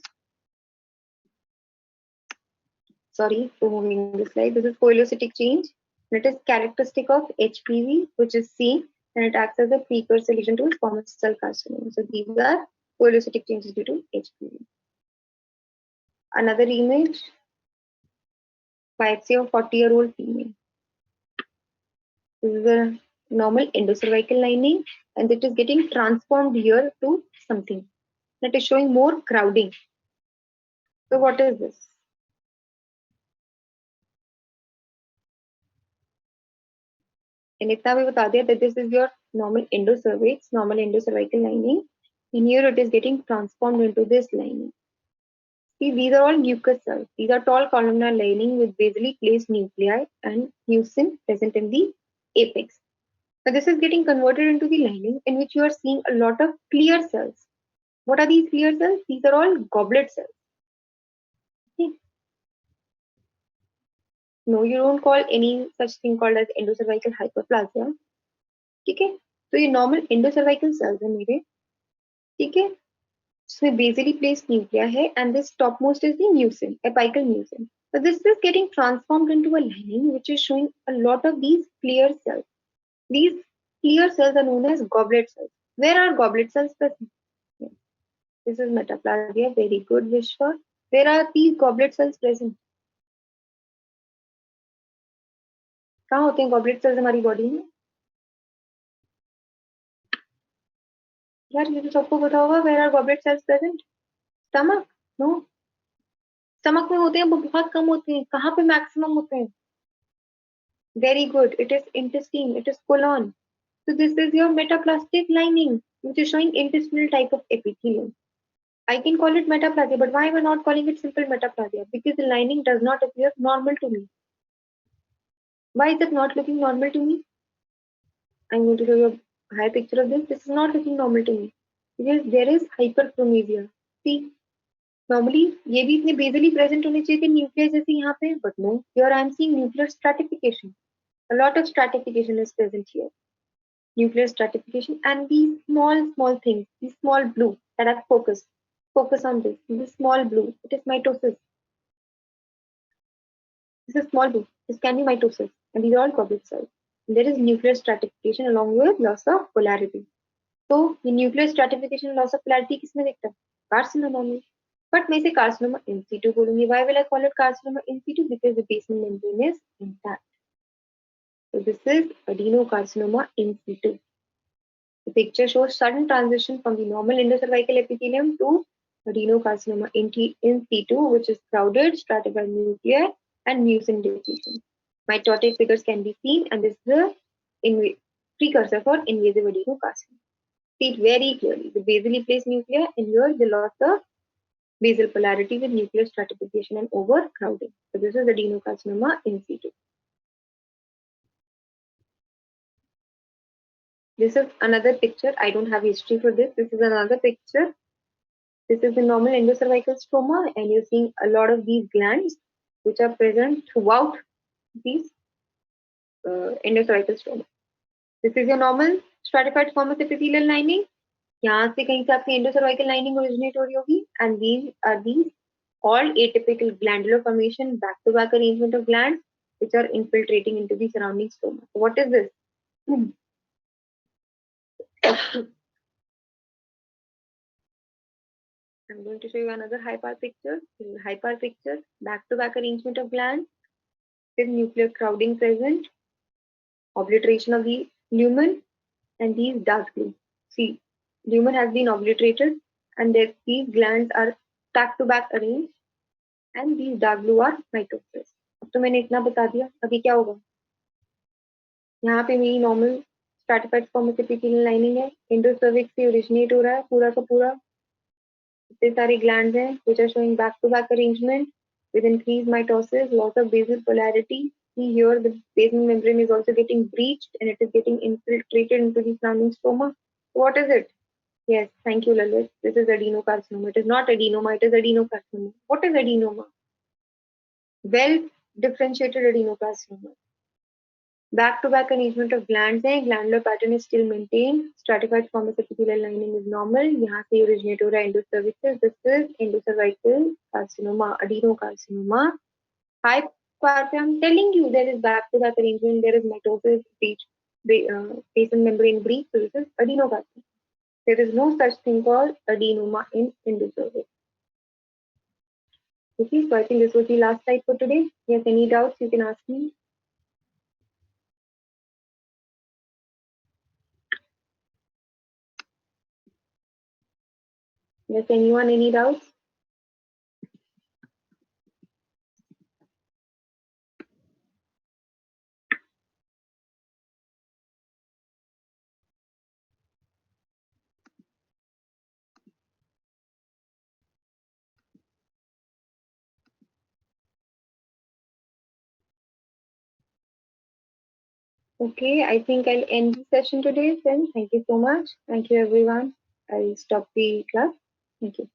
Sorry for moving this slide. This is coelocytic change. It is characteristic of HPV, which is seen, and it acts as a precursor lesion to squamous cell carcinoma. So these are coelocytic changes due to HPV. Another image, biopsy of 40-year-old female. This is a normal endocervical lining, and it is getting transformed here to something that is showing more crowding. So what is this? And इतना भी बता दिया that this is your normal endocervix, normal endocervical lining, and here it is getting transformed into this lining. See, these are all mucus cells. These are tall columnar lining with basally placed nuclei and mucin present in the apex. Now this is getting converted into the lining in which you are seeing a lot of clear cells. What are these clear cells? These are all goblet cells. Okay. No, you don't call any such thing called as endocervical hyperplasia. Okay. So ये normal endocervical cells है मेरे. ठीक है. इसमें basally placed nuclei है, and this topmost is the mucin, apical mucin. So this is getting transformed into a lining which is showing a lot of these clear cells. These clear cells are known as goblet cells. Where are goblet cells present? Yes. This is metaplasia. Very good, Vishwa. Where are these goblet cells present? कहाँ होते हैं goblet cells हमारी body में? यार ये तो सबको पता होगा. Where are goblet cells present? Stomach? No. Stomach में होते हैं वो बहुत कम होते हैं, कहाँ पे मैक्सिमम होते हैं? Very good. It is intestine. It is colon. So this is your metaplastic lining, which is showing intestinal type of epithelium. I can call it metaplasia, but why am I not calling it simple metaplasia? Because the lining does not appear normal to me. Why is it not looking normal to me? I'm going to show you a high picture of this. This is not looking normal to me because there is hyperchromasia. See, normally ये भी इतने basally present होने चाहिए थे nucleus जैसे यहाँ पे, but no. Here I am seeing nuclear stratification. A lot of stratification is present here. Nuclear stratification and these small things, these small blue that are focused. Focus on this. This small blue. It is mitosis. This is small blue. This can be mitosis, and these are all Goblet cells. There is nuclear stratification along with loss of polarity. तो ये nuclear stratification loss of polarity किसमें दिखता है? Carcinoma में. But मैं इसे carcinoma in situ बोलूंगी. Why will I call it carcinoma in situ? Because the basement membrane is intact. So this is adenocarcinoma in situ. The picture shows sudden transition from the normal endocervical epithelium to adenocarcinoma in situ, which is crowded, stratified nuclei, and mucin depletion. Mitotic figures can be seen, and this is the precursor for invasive adenocarcinoma. See it very clearly. The basally placed nuclei, and here they lost the basal polarity with nuclear stratification and overcrowding. So this is adenocarcinoma in situ. This is another picture. I don't have history for this. This is another picture. This is the normal endocervical stroma, and you're seeing a lot of these glands which are present throughout these endocervical stroma. This is your normal stratified squamous epithelial lining. यहाँ से कहीं से आपकी endocervical lining originate हो रही होगी, and these are these all atypical glandular formation, back-to-back arrangement of glands which are infiltrating into the surrounding stroma. So what is this? I'm going to show you another hyper picture. This is a hyper picture, back-to-back arrangement of glands with nuclear crowding present, obliteration of the lumen, and these dark blue. See, lumen has been obliterated, and these glands are back-to-back arranged, and these dark blue are mitosis. अब तो मैंने इतना बता दिया. अभी क्या होगा? यहाँ पे मेरी normal stratified squamous epithelial lining है, एंडोसर्विक्स से ओरिजिनेट हो रहा है पूरा का पूरा. इतने सारे ग्लैंड्स हैं which are showing back-to-back arrangement with increased mitosis, loss of basal polarity. See here, the basement membrane is also getting breached and it is getting infiltrated into the surrounding stroma. What is it? Yes, thank you, Lalit. This is adenocarcinoma. It is not adenoma, it is adenocarcinoma. What is adenoma? Well differentiated adenocarcinoma. Back-to-back arrangement of glands है, glandular pattern is still maintained, stratified squamous epithelial lining is normal, यहाँ से originate हो रहा है endocervixis. This is endocervical carcinoma, adenocarcinoma. Hi, Parth, I'm telling you there is back-to-back arrangement, there is mitosis, basal membrane breach, so this is adenocarcinoma. There is no such thing called adenoma in endocervix. Okay, so I think this was the last slide for today. Yes, any doubts you can ask me. Yes, anyone, any doubts? Okay, I think I'll end the session today then. Thank you so much. Thank you, everyone. I'll stop the class. Thank you.